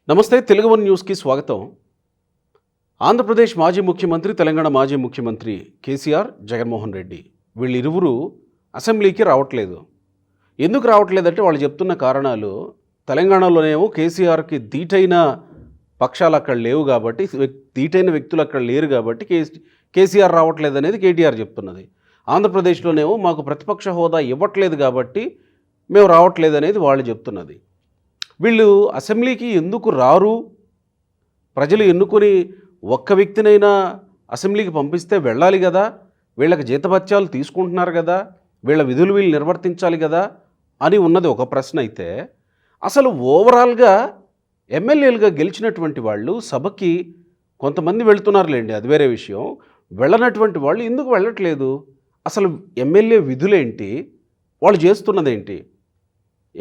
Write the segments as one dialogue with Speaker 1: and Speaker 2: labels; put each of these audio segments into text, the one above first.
Speaker 1: నమస్తే తెలుగు వన్ న్యూస్కి స్వాగతం. ఆంధ్రప్రదేశ్ మాజీ ముఖ్యమంత్రి, తెలంగాణ మాజీ ముఖ్యమంత్రి కేసీఆర్, జగన్మోహన్ రెడ్డి వీళ్ళిరువురు అసెంబ్లీకి రావట్లేదు. ఎందుకు రావట్లేదంటే వాళ్ళు చెప్తున్న కారణాలు, తెలంగాణలోనేమో కేసీఆర్కి ధీటైన పక్షాలు అక్కడ లేవు కాబట్టి, ధీటైన వ్యక్తులు అక్కడ లేరు కాబట్టి కేసీఆర్ రావట్లేదు అనేది కేటీఆర్ చెప్తున్నది. ఆంధ్రప్రదేశ్లోనేమో మాకు ప్రతిపక్ష హోదా ఇవ్వట్లేదు కాబట్టి మేము రావట్లేదు అనేది వాళ్ళు చెప్తున్నది. వీళ్ళు అసెంబ్లీకి ఎందుకు రారు? ప్రజలు ఎన్నుకొని ఒక్క వ్యక్తినైనా అసెంబ్లీకి పంపిస్తే వెళ్ళాలి కదా, వీళ్ళకి జీతభత్యాలు తీసుకుంటున్నారు కదా, వీళ్ళ విధులు వీళ్ళు నిర్వర్తించాలి కదా అని ఉన్నది ఒక ప్రశ్న. అయితే అసలు ఓవరాల్గా ఎమ్మెల్యేలుగా గెలిచినటువంటి వాళ్ళు సభకి కొంతమంది వెళుతున్నారులేండి, అది వేరే విషయం. వెళ్ళనటువంటి వాళ్ళు ఎందుకు వెళ్ళట్లేదు? అసలు ఎమ్మెల్యే విధులేంటి? వాళ్ళు చేస్తున్నదేంటి?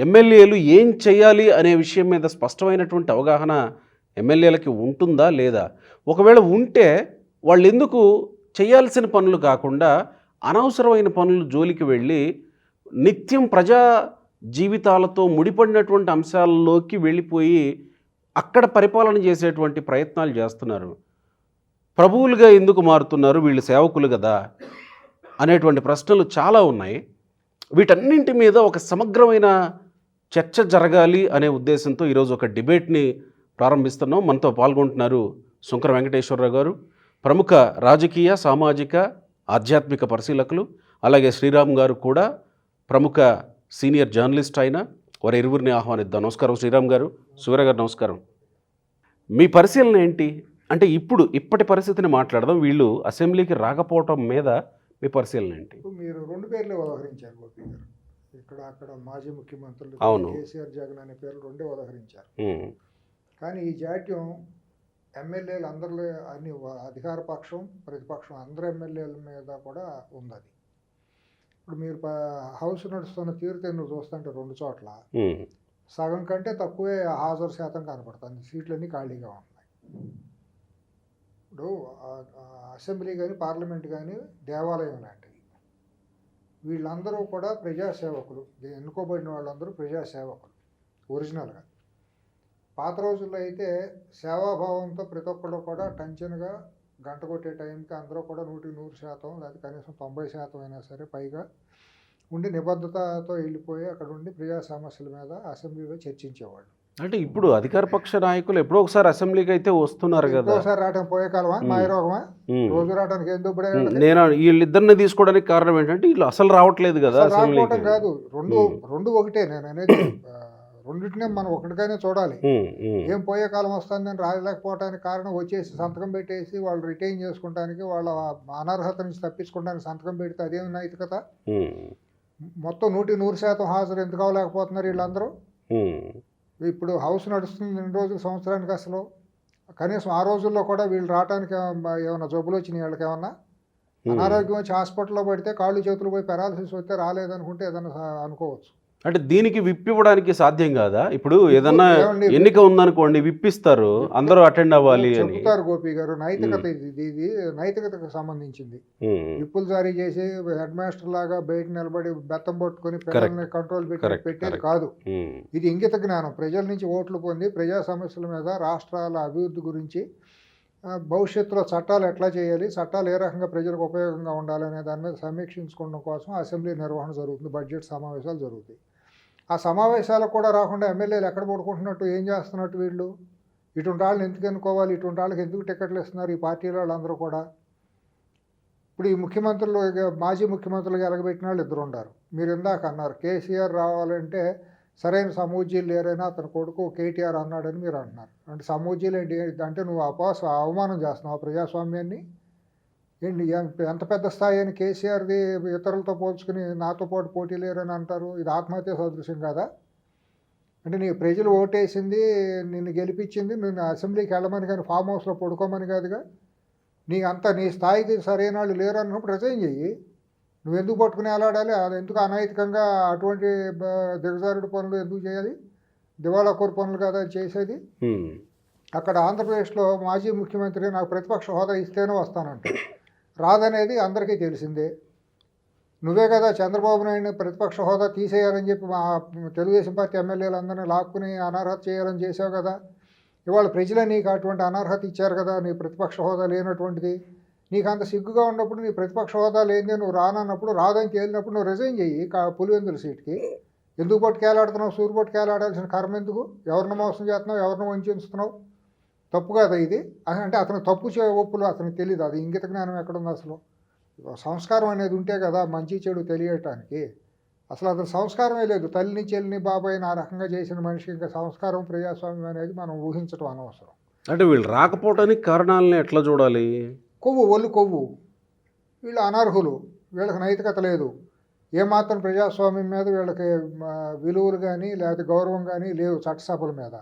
Speaker 1: ఎమ్మెల్యేలు ఏం చేయాలి అనే విషయం మీద స్పష్టమైనటువంటి అవగాహన ఎమ్మెల్యేలకి ఉంటుందా లేదా? ఒకవేళ ఉంటే వాళ్ళు ఎందుకు చేయాల్సిన పనులు కాకుండా అనవసరమైన పనులు జోలికి వెళ్ళి నిత్యం ప్రజా జీవితాలతో ముడిపడినటువంటి అంశాల్లోకి వెళ్ళిపోయి అక్కడ పరిపాలన చేసేటువంటి ప్రయత్నాలు చేస్తున్నారు? ప్రభువులుగా ఎందుకు మారుతున్నారు వీళ్ళు, సేవకులు కదా అనేటువంటి ప్రశ్నలు చాలా ఉన్నాయి. వీటన్నింటి మీద ఒక సమగ్రమైన చర్చ జరగాలి అనే ఉద్దేశంతో ఈరోజు ఒక డిబేట్ని ప్రారంభిస్తున్నాం. మనతో పాల్గొంటున్నారు శుంకర వెంకటేశ్వరరావు గారు, ప్రముఖ రాజకీయ, సామాజిక, ఆధ్యాత్మిక పరిశీలకులు. అలాగే శ్రీరామ్ గారు కూడా ప్రముఖ సీనియర్ జర్నలిస్ట్. అయిన వారి ఇరువురిని ఆహ్వానిద్దాం. నమస్కారం శ్రీరామ్ గారు, సూర్య గారు నమస్కారం. మీ పరిశీలన ఏంటి? అంటే ఇప్పటి పరిస్థితిని మాట్లాడదాం. వీళ్ళు అసెంబ్లీకి రాకపోవటం మీద మీ పరిశీలన ఏంటి?
Speaker 2: మీరు రెండు పేర్లు ఉదహరించారు గోపి గారు. ఇక్కడ అక్కడ మాజీ ముఖ్యమంత్రులు కేసీఆర్, జగన్ అనే పేర్లు రెండే ఉదహరించారు. కానీ ఈ జాడ్యం ఎమ్మెల్యేలు అందరిలో అన్ని అధికార పక్షం, ప్రతిపక్షం అందరు ఎమ్మెల్యేల మీద కూడా ఉంది. అది ఇప్పుడు మీరు హౌస్ నడుస్తున్న తీరుతెన్ను చూస్తుంటే రెండు చోట్ల సగం కంటే తక్కువే హాజరు శాతం కనపడుతుంది. సీట్లన్నీ ఖాళీగా ఉన్నాయి. ఇప్పుడు అసెంబ్లీ కానీ పార్లమెంట్ కానీ దేవాలయం లాంటివి. వీళ్ళందరూ కూడా ప్రజాసేవకులు, ఎన్నుకోబడిన వాళ్ళందరూ ప్రజాసేవకులు ఒరిజినల్గా. పాత రోజుల్లో అయితే సేవాభావంతో ప్రతి ఒక్కళ్ళు కూడా టెన్షన్గా గంట కొట్టే టైంకి అందరూ కూడా 100% లేదా కనీసం 90% అయినా సరే పైగా ఉండి నిబద్ధతతో వెళ్ళిపోయి అక్కడ ఉండి ప్రజా సమస్యల మీద అసెంబ్లీలో చర్చించేవాళ్ళు.
Speaker 1: అంటే ఇప్పుడు అధికార పక్ష నాయకులు ఎప్పుడో ఒకసారి అసెంబ్లీకి అయితే వస్తున్నారు కదా.
Speaker 2: ఒకసారి రావడం పోయే కాలమా, మాయరోగమా? రోజు రావడానికి ఎందుకు?
Speaker 1: నేను వీళ్ళిద్దరిని తీసుకోవడానికి కారణం ఏంటంటే వీళ్ళు అసలు రావట్లేదు కదా.
Speaker 2: రావడం కాదు, రెండు ఒకటే. నేను అనేది రెండింటినే మనం ఒకటిగానే చూడాలి. ఏం పోయే కాలం వస్తుందని రాలేకపోవడానికి కారణం వచ్చేసి సంతకం పెట్టేసి వాళ్ళు రిటైన్ చేసుకుంటానికి, వాళ్ళ అనర్హత నుంచి తప్పించుకోవడానికి సంతకం పెడితే అదేమి నైతికత? మొత్తం 100% హాజరు ఎందుకు అవ్వలేకపోతున్నారు వీళ్ళందరూ? ఇప్పుడు హౌస్ నడుస్తుంది 2 రోజులు సంవత్సరానికి. అసలు కనీసం ఆ రోజుల్లో కూడా వీళ్ళు రావడానికి ఏమైనా జబ్బులు వచ్చినాయి వీళ్ళకి? ఏమన్నా అనారోగ్యం వచ్చి హాస్పిటల్లో పడితే కాళ్ళు చేతులు పోయి పెరాలసిస్ వస్తే రాలేదనుకుంటే ఏదన్నా అనుకోవచ్చు. అంటే
Speaker 1: దీనికి విప్పివ్వడానికి సాధ్యం కాదా? ఇప్పుడు ఏదన్నా ఎన్నిక ఉందనుకోండి, విప్పిస్తారు, అందరూ అటెండ్ అవ్వాలి అని
Speaker 2: చెప్తారు. గోపి గారు, నైతికత ఇది నైతికతకు సంబంధించింది. విప్పులు జారీ చేసి హెడ్ మాస్టర్ లాగా బయట నిలబడి బెత్తం పట్టుకుని పిల్లల్ని కంట్రోల్ పెట్టేది కాదు. ఇది ఇంగిత జ్ఞానం. ప్రజల నుంచి ఓట్లు పొంది ప్రజా సమస్యల మీద, రాష్ట్రాల అభివృద్ధి గురించి, భవిష్యత్తులో చట్టాలు ఎట్లా చేయాలి, చట్టాలు ఏ రకంగా ప్రజలకు ఉపయోగంగా ఉండాలనే దాని మీద సమీక్షించుకోవడం కోసం అసెంబ్లీ నిర్వహణ జరుగుతుంది. బడ్జెట్ సమావేశాలు జరుగుతాయి. ఆ సమావేశాలకు కూడా రాకుండా ఎమ్మెల్యేలు ఎక్కడ పడుకుంటున్నట్టు, ఏం చేస్తున్నట్టు వీళ్ళు? ఇటువంటి వాళ్ళని ఎందుకు ఎన్నుకోవాలి? ఇటువంటి వాళ్ళకి ఎందుకు టికెట్లు ఇస్తున్నారు ఈ పార్టీల వాళ్ళందరూ కూడా? ఇప్పుడు ఈ ముఖ్యమంత్రులు, మాజీ ముఖ్యమంత్రులుగా ఎలగబెట్టిన వాళ్ళు ఇద్దరు ఉన్నారు. మీరు ఇందాక అన్నారు కేసీఆర్ రావాలంటే సరైన సమూజీలు లేరైనా అతని కొడుకు కేటీఆర్ అన్నాడని మీరు అంటున్నారు. అంటే సమూజీలు ఏంటి అంటే నువ్వు అవమానం చేస్తున్నావు ప్రజాస్వామ్యాన్ని. ఏంటి ఎంత పెద్ద స్థాయి అని కేసీఆర్ది ఇతరులతో పోల్చుకుని నాతో పాటు పోటీ లేరని అంటారు? ఇది ఆత్మహత్య సదృశ్యం కాదా? అంటే నీ ప్రజలు ఓటేసింది, నిన్ను గెలిపించింది, నిన్ను అసెంబ్లీకి వెళ్ళమని కానీ ఫామ్ హౌస్లో పడుకోమని కాదుగా. నీ స్థాయికి సరైన వాళ్ళు లేరు అన్నప్పుడు రిజైన్ చెయ్యి. నువ్వు ఎందుకు పట్టుకుని వెళ్ళాడాలి? అది ఎందుకు అనైతికంగా అటువంటి దిగజారుడు పనులు ఎందుకు చేయాలి? దివాళా కోరు పనులు కదా చేసేది. అక్కడ ఆంధ్రప్రదేశ్లో మాజీ ముఖ్యమంత్రి నాకు ప్రతిపక్ష హోదా ఇస్తేనే వస్తానంట. రాదనేది అందరికీ తెలిసిందే. నువ్వే కదా చంద్రబాబు నాయుడిని ప్రతిపక్ష హోదా తీసేయాలని చెప్పి మా తెలుగుదేశం పార్టీ ఎమ్మెల్యేలు అందరినీ లాక్కుని అనర్హత చేయాలని చేసావు కదా. ఇవాళ ప్రజలే నీకు అటువంటి అనర్హత ఇచ్చారు కదా, నీ ప్రతిపక్ష హోదా లేనటువంటిది. నీకు అంత సిగ్గుగా ఉన్నప్పుడు, నీ ప్రతిపక్ష హోదా లేనిదే నువ్వు రానన్నప్పుడు, రాదని తేలినప్పుడు నువ్వు రిజైన్ చెయ్యి పులివెందుల సీట్కి. ఎందుకు పట్టుకేలాడుతున్నావు? సూరు పట్టుకేలాడాల్సిన కర్మ ఎందుకు? ఎవరిని మోసం చేస్తున్నావు? ఎవరిని వంచుతున్నావు? తప్పు కదా ఇది. అంటే అతను తప్పు ఒప్పులు అతనికి తెలియదు. అది ఇంగిత జ్ఞానం ఎక్కడుంది అసలు? సంస్కారం అనేది ఉంటే కదా మంచి చెడు తెలియటానికి. అసలు అతను సంస్కారమే లేదు. తల్లిని చెల్లిని బాబాయిని ఆ రకంగా చేసిన మనిషికి ఇంకా సంస్కారం ప్రజాస్వామ్యం అనేది మనం ఊహించడం అనవసరం.
Speaker 1: అంటే వీళ్ళు రాకపోవడానికి కారణాలని ఎట్లా చూడాలి?
Speaker 2: ఒళ్ళు కొవ్వు. వీళ్ళు అనర్హులు, వీళ్ళకి నైతికత లేదు, ఏమాత్రం ప్రజాస్వామ్యం మీద వీళ్ళకి విలువలు కానీ లేకపోతే గౌరవం కానీ లేవు చట్టసభల మీద.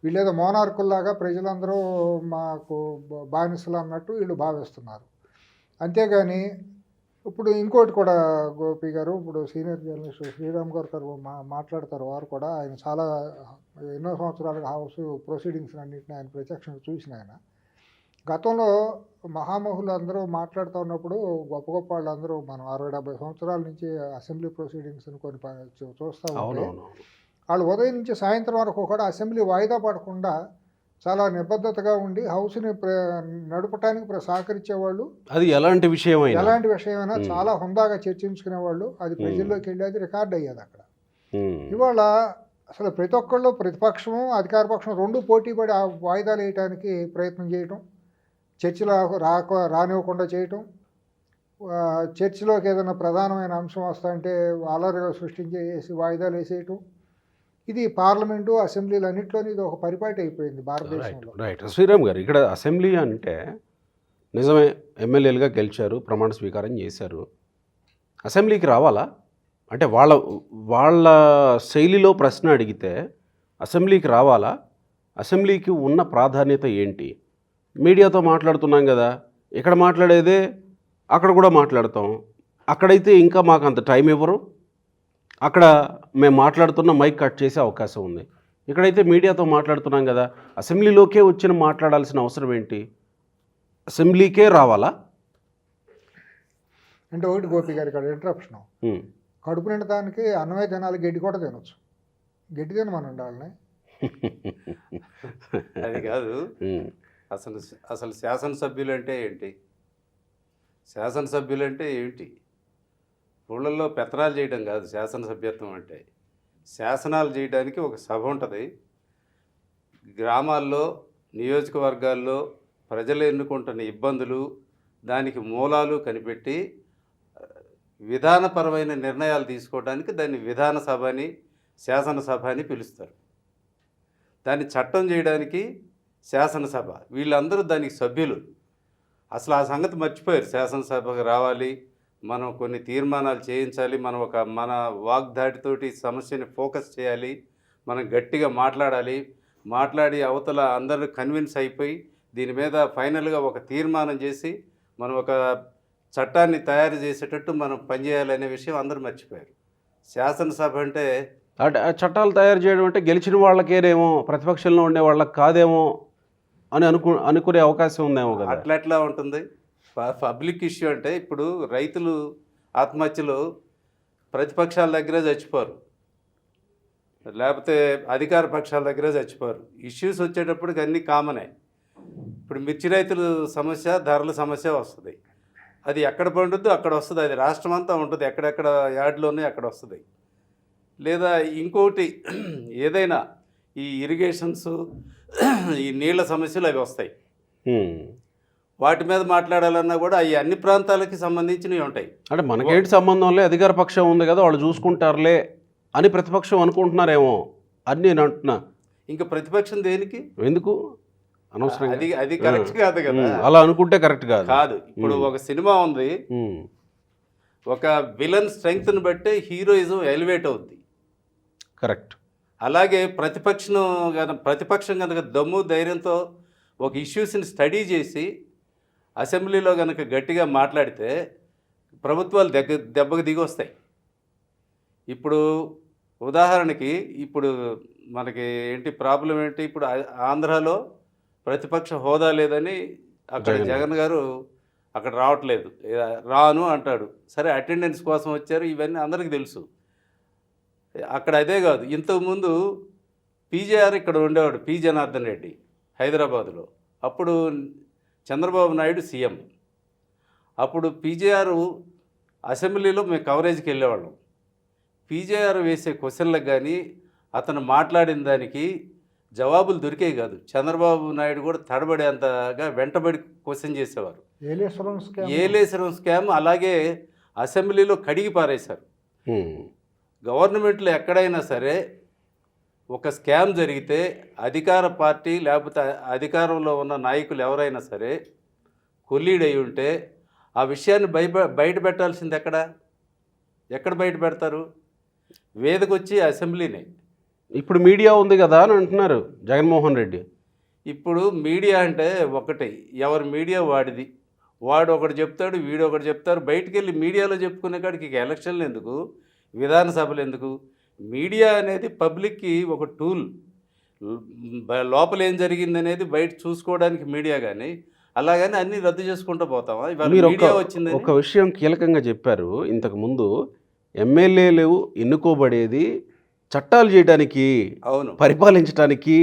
Speaker 2: వీళ్ళేదో మోనార్కుల్లాగా ప్రజలందరూ మాకు బానిసలు అన్నట్టు వీళ్ళు భావిస్తున్నారు. అంతేగాని ఇప్పుడు ఇంకోటి కూడా గోపి గారు, ఇప్పుడు సీనియర్ జర్నలిస్ట్ శ్రీరామ్ గారు మాట్లాడతారు. వారు కూడా ఆయన చాలా ఎన్నో సంవత్సరాలుగా హౌస్ ప్రొసీడింగ్స్ అన్నింటినీ ఆయన ప్రత్యక్షంగా చూసిన ఆయన. గతంలో మహామహులు అందరూ మాట్లాడుతూ ఉన్నప్పుడు గొప్ప గొప్ప వాళ్ళందరూ మనం 60-70 సంవత్సరాల నుంచి అసెంబ్లీ ప్రొసీడింగ్స్ని కొన్ని చూస్తూ ఉంటే వాళ్ళు ఉదయం నుంచి సాయంత్రం వరకు కూడా అసెంబ్లీ వాయిదా పడకుండా చాలా నిబద్ధతగా ఉండి హౌస్ని నడపడానికి సహకరించేవాళ్ళు.
Speaker 1: అది ఎలాంటి
Speaker 2: విషయమైనా చాలా హుందాగా చర్చించుకునేవాళ్ళు. అది ప్రజల్లోకి వెళ్ళి అది రికార్డ్ అయ్యేది అక్కడ. ఇవాళ అసలు ప్రతి ఒక్కళ్ళు ప్రతిపక్షము అధికార పక్షం రెండు పోటీ పడి ఆ వాయిదాలు వేయడానికి ప్రయత్నం చేయటం, చర్చలో రానివ్వకుండా చేయటం, చర్చలోకి ఏదైనా ప్రధానమైన అంశం వస్తుంటే అలరిగా సృష్టించేసి వాయిదాలు వేసేయటం. ఇది పార్లమెంటు అసెంబ్లీలు అన్నింటిలోని ఇది ఒక పరిపాటి అయిపోయింది భారతదేశంలో.
Speaker 1: రైట్ శ్రీరామ్ గారు, ఇక్కడ అసెంబ్లీ అంటే నిజమే ఎమ్మెల్యేలుగా గెలిచారు, ప్రమాణ స్వీకారం చేశారు. అసెంబ్లీకి రావాలా? అంటే వాళ్ళ శైలిలో ప్రశ్న అడిగితే అసెంబ్లీకి రావాలా? అసెంబ్లీకి ఉన్న ప్రాధాన్యత ఏంటి? మీడియాతో మాట్లాడుతున్నాం కదా, ఇక్కడ మాట్లాడేదే అక్కడ కూడా మాట్లాడతాం. అక్కడైతే ఇంకా మాకు అంత టైం ఇవ్వరు. అక్కడ మేము మాట్లాడుతున్న మైక్ కట్ చేసే అవకాశం ఉంది. ఇక్కడైతే మీడియాతో మాట్లాడుతున్నాం కదా, అసెంబ్లీలోకే వచ్చిన మాట్లాడాల్సిన అవసరం ఏంటి? అసెంబ్లీకే రావాలా?
Speaker 2: అంటే ఒకటి గోపి గారి ఇక్కడ ఇంటరప్షన్. కడుపు నిండటానికి అన్నమే తినాలి, గడ్డి కూడా తినొచ్చు. గడ్డి తినమనండి వాళ్ళని.
Speaker 3: అది కాదు. అసలు శాసనసభ్యులు అంటే ఏంటి? శాసనసభ్యులు అంటే ఏంటి? ఊళ్ళల్లో పెత్తనాలు చేయడం కాదు శాసనసభ్యత్వం అంటే. శాసనాలు చేయడానికి ఒక సభ ఉంటుంది. గ్రామాల్లో నియోజకవర్గాల్లో ప్రజలు ఎన్నుకుంటున్న ఇబ్బందులు, దానికి మూలాలు కనిపెట్టి విధానపరమైన నిర్ణయాలు తీసుకోవడానికి దాన్ని విధాన సభ అని, శాసనసభ అని పిలుస్తారు. దాన్ని చట్టం చేయడానికి శాసనసభ. వీళ్ళందరూ దానికి సభ్యులు. అసలు ఆ సంగతి మర్చిపోయారు. శాసనసభకు రావాలి, మనం కొన్ని తీర్మానాలు చేయించాలి, మన వాగ్దాటితోటి సమస్యని ఫోకస్ చేయాలి, మనం గట్టిగా మాట్లాడి అవతల అందరూ కన్విన్స్ అయిపోయి దీని మీద ఫైనల్గా ఒక తీర్మానం చేసి మనం ఒక చట్టాన్ని తయారు చేసేటట్టు మనం పనిచేయాలనే విషయం అందరూ మర్చిపోయారు. శాసనసభ అంటే
Speaker 1: చట్టాలు తయారు చేయడం అంటే గెలిచిన వాళ్ళకేనేమో, ప్రతిపక్షంలో ఉండే వాళ్ళకి కాదేమో అని అనుకునే అవకాశం ఉందేమో కదా.
Speaker 3: అట్లా ఉంటుంది. పబ్లిక్ ఇష్యూ అంటే ఇప్పుడు రైతులు ఆత్మహత్యలు ప్రతిపక్షాల దగ్గరే చచ్చిపోరు, లేకపోతే అధికార పక్షాల దగ్గరే చచ్చిపోరు. ఇష్యూస్ వచ్చేటప్పటికి అన్నీ కామనే. ఇప్పుడు మిర్చి రైతుల సమస్య, ధరల సమస్య వస్తుంది. అది ఎక్కడ పండుద్దో అక్కడ వస్తుంది. అది రాష్ట్రం అంతా ఉంటుంది. ఎక్కడెక్కడ యార్డ్లోనే అక్కడ వస్తుంది. లేదా ఇంకోటి ఏదైనా ఈ ఇరిగేషన్స్, ఈ నీళ్ల సమస్యలు అవి వస్తాయి. వాటి మీద మాట్లాడాలన్నా కూడా అవి అన్ని ప్రాంతాలకి సంబంధించినవి ఉంటాయి.
Speaker 1: అంటే మనకేంటి సంబంధం లే, అధికార పక్షం ఉంది కదా వాళ్ళు చూసుకుంటారులే అని ప్రతిపక్షం అనుకుంటున్నారేమో అని నేను అంటున్నా.
Speaker 3: ఇంకా ప్రతిపక్షం దేనికి?
Speaker 1: ఎందుకు అనవసరంగా?
Speaker 3: అది కరెక్ట్ కాదు కదా.
Speaker 1: అలా అనుకుంటే కరెక్ట్ కాదు.
Speaker 3: ఇప్పుడు ఒక సినిమా ఉంది, ఒక విలన్ స్ట్రెంగ్త్ని బట్టే హీరోయిజం ఎలివేట్ అవుద్ది.
Speaker 1: కరెక్ట్.
Speaker 3: అలాగే ప్రతిపక్షం కనుక దమ్ము ధైర్యంతో ఒక ఇష్యూస్ని స్టడీ చేసి అసెంబ్లీలో కనుక గట్టిగా మాట్లాడితే ప్రభుత్వాలు దెబ్బకు దిగి వస్తాయి. ఇప్పుడు ఉదాహరణకి ఇప్పుడు మనకి ఏంటి ప్రాబ్లం ఏంటి? ఇప్పుడు ఆంధ్రాలో ప్రతిపక్ష హోదా లేదని అక్కడ జగన్ గారు అక్కడ రావట్లేదు, రాను అంటాడు. సరే, అటెండెన్స్ కోసం వచ్చారు, ఇవన్నీ అందరికీ తెలుసు. అక్కడ అదే కాదు, ఇంతకుముందు పీజేఆర్ ఇక్కడ ఉండేవాడు, పి జనార్దన్ రెడ్డి. హైదరాబాదులో. అప్పుడు చంద్రబాబు నాయుడు సీఎం. అప్పుడు పీజేఆర్ అసెంబ్లీలో మేము కవరేజ్కి వెళ్ళేవాళ్ళం. పీజేఆర్ వేసే క్వశ్చన్లకు కానీ అతను మాట్లాడిన దానికి జవాబులు దొరికేవి కాదు. చంద్రబాబు నాయుడు కూడా తడబడేంతగా వెంటబడి క్వశ్చన్ చేసేవారు. ఏలేశ్వరం స్కామ్ అలాగే అసెంబ్లీలో కడిగి పారేశారు. గవర్నమెంట్లో ఎక్కడైనా సరే ఒక స్కామ్ జరిగితే అధికార పార్టీ లేకపోతే అధికారంలో ఉన్న నాయకులు ఎవరైనా సరే కొల్లీడ్ అయి ఉంటే ఆ విషయాన్ని బయట పెట్టాల్సింది ఎక్కడ బయట పెడతారు? వేదకొచ్చి అసెంబ్లీనే.
Speaker 1: ఇప్పుడు మీడియా ఉంది కదా అని అంటున్నారు జగన్మోహన్ రెడ్డి.
Speaker 3: ఇప్పుడు మీడియా అంటే ఒకటి, ఎవరి మీడియా వాడిది. వాడు ఒకటి చెప్తాడు, వీడు ఒకటి చెప్తారు. బయటికి వెళ్ళి మీడియాలో చెప్పుకునే కాడికి ఇక ఎలక్షన్లు ఎందుకు, విధానసభలు ఎందుకు? మీడియా అనేది పబ్లిక్కి ఒక టూల్. లోపల ఏం జరిగింది అనేది బయట చూసుకోవడానికి మీడియా. కానీ అలాగని అన్నీ రద్దు చేసుకుంటూ పోతామా? ఇవాళ మీడియా వచ్చింది.
Speaker 1: ఒక విషయం కీలకంగా చెప్పారు ఇంతకుముందు, ఎమ్మెల్యేలు ఎన్నుకోబడేది చట్టాలు చేయడానికి,
Speaker 3: అవును,
Speaker 1: పరిపాలించడానికి,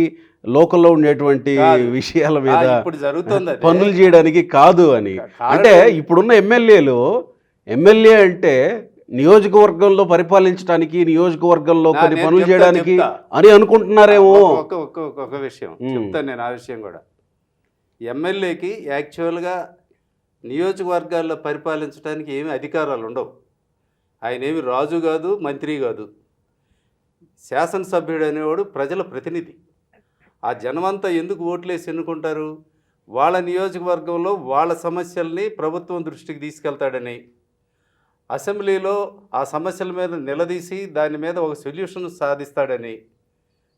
Speaker 1: లోకల్లో ఉండేటువంటి విషయాల మీద
Speaker 3: ఇప్పుడు జరుగుతుంది
Speaker 1: పనులు చేయడానికి కాదు అని. అంటే ఇప్పుడున్న ఎమ్మెల్యే అంటే నియోజకవర్గంలో పరిపాలించడానికి, నియోజకవర్గంలో కొన్ని పనులు చేయడానికి అని అనుకుంటున్నారేమో.
Speaker 3: ఒక విషయం చెప్తాను నేను. ఆ విషయం కూడా ఎమ్మెల్యేకి యాక్చువల్గా నియోజకవర్గాల్లో పరిపాలించడానికి ఏమి అధికారాలు ఉండవు. ఆయన ఏమి రాజు కాదు, మంత్రి కాదు. శాసనసభ్యుడు అనేవాడు ప్రజల ప్రతినిధి. ఆ జనమంతా ఎందుకు ఓట్లేసి ఎన్నుకుంటారు? వాళ్ళ నియోజకవర్గంలో వాళ్ళ సమస్యల్ని ప్రభుత్వం దృష్టికి తీసుకెళ్తాడని, అసెంబ్లీలో ఆ సమస్యల మీద నిలదీసి దాని మీద ఒక సొల్యూషన్ సాధిస్తాడని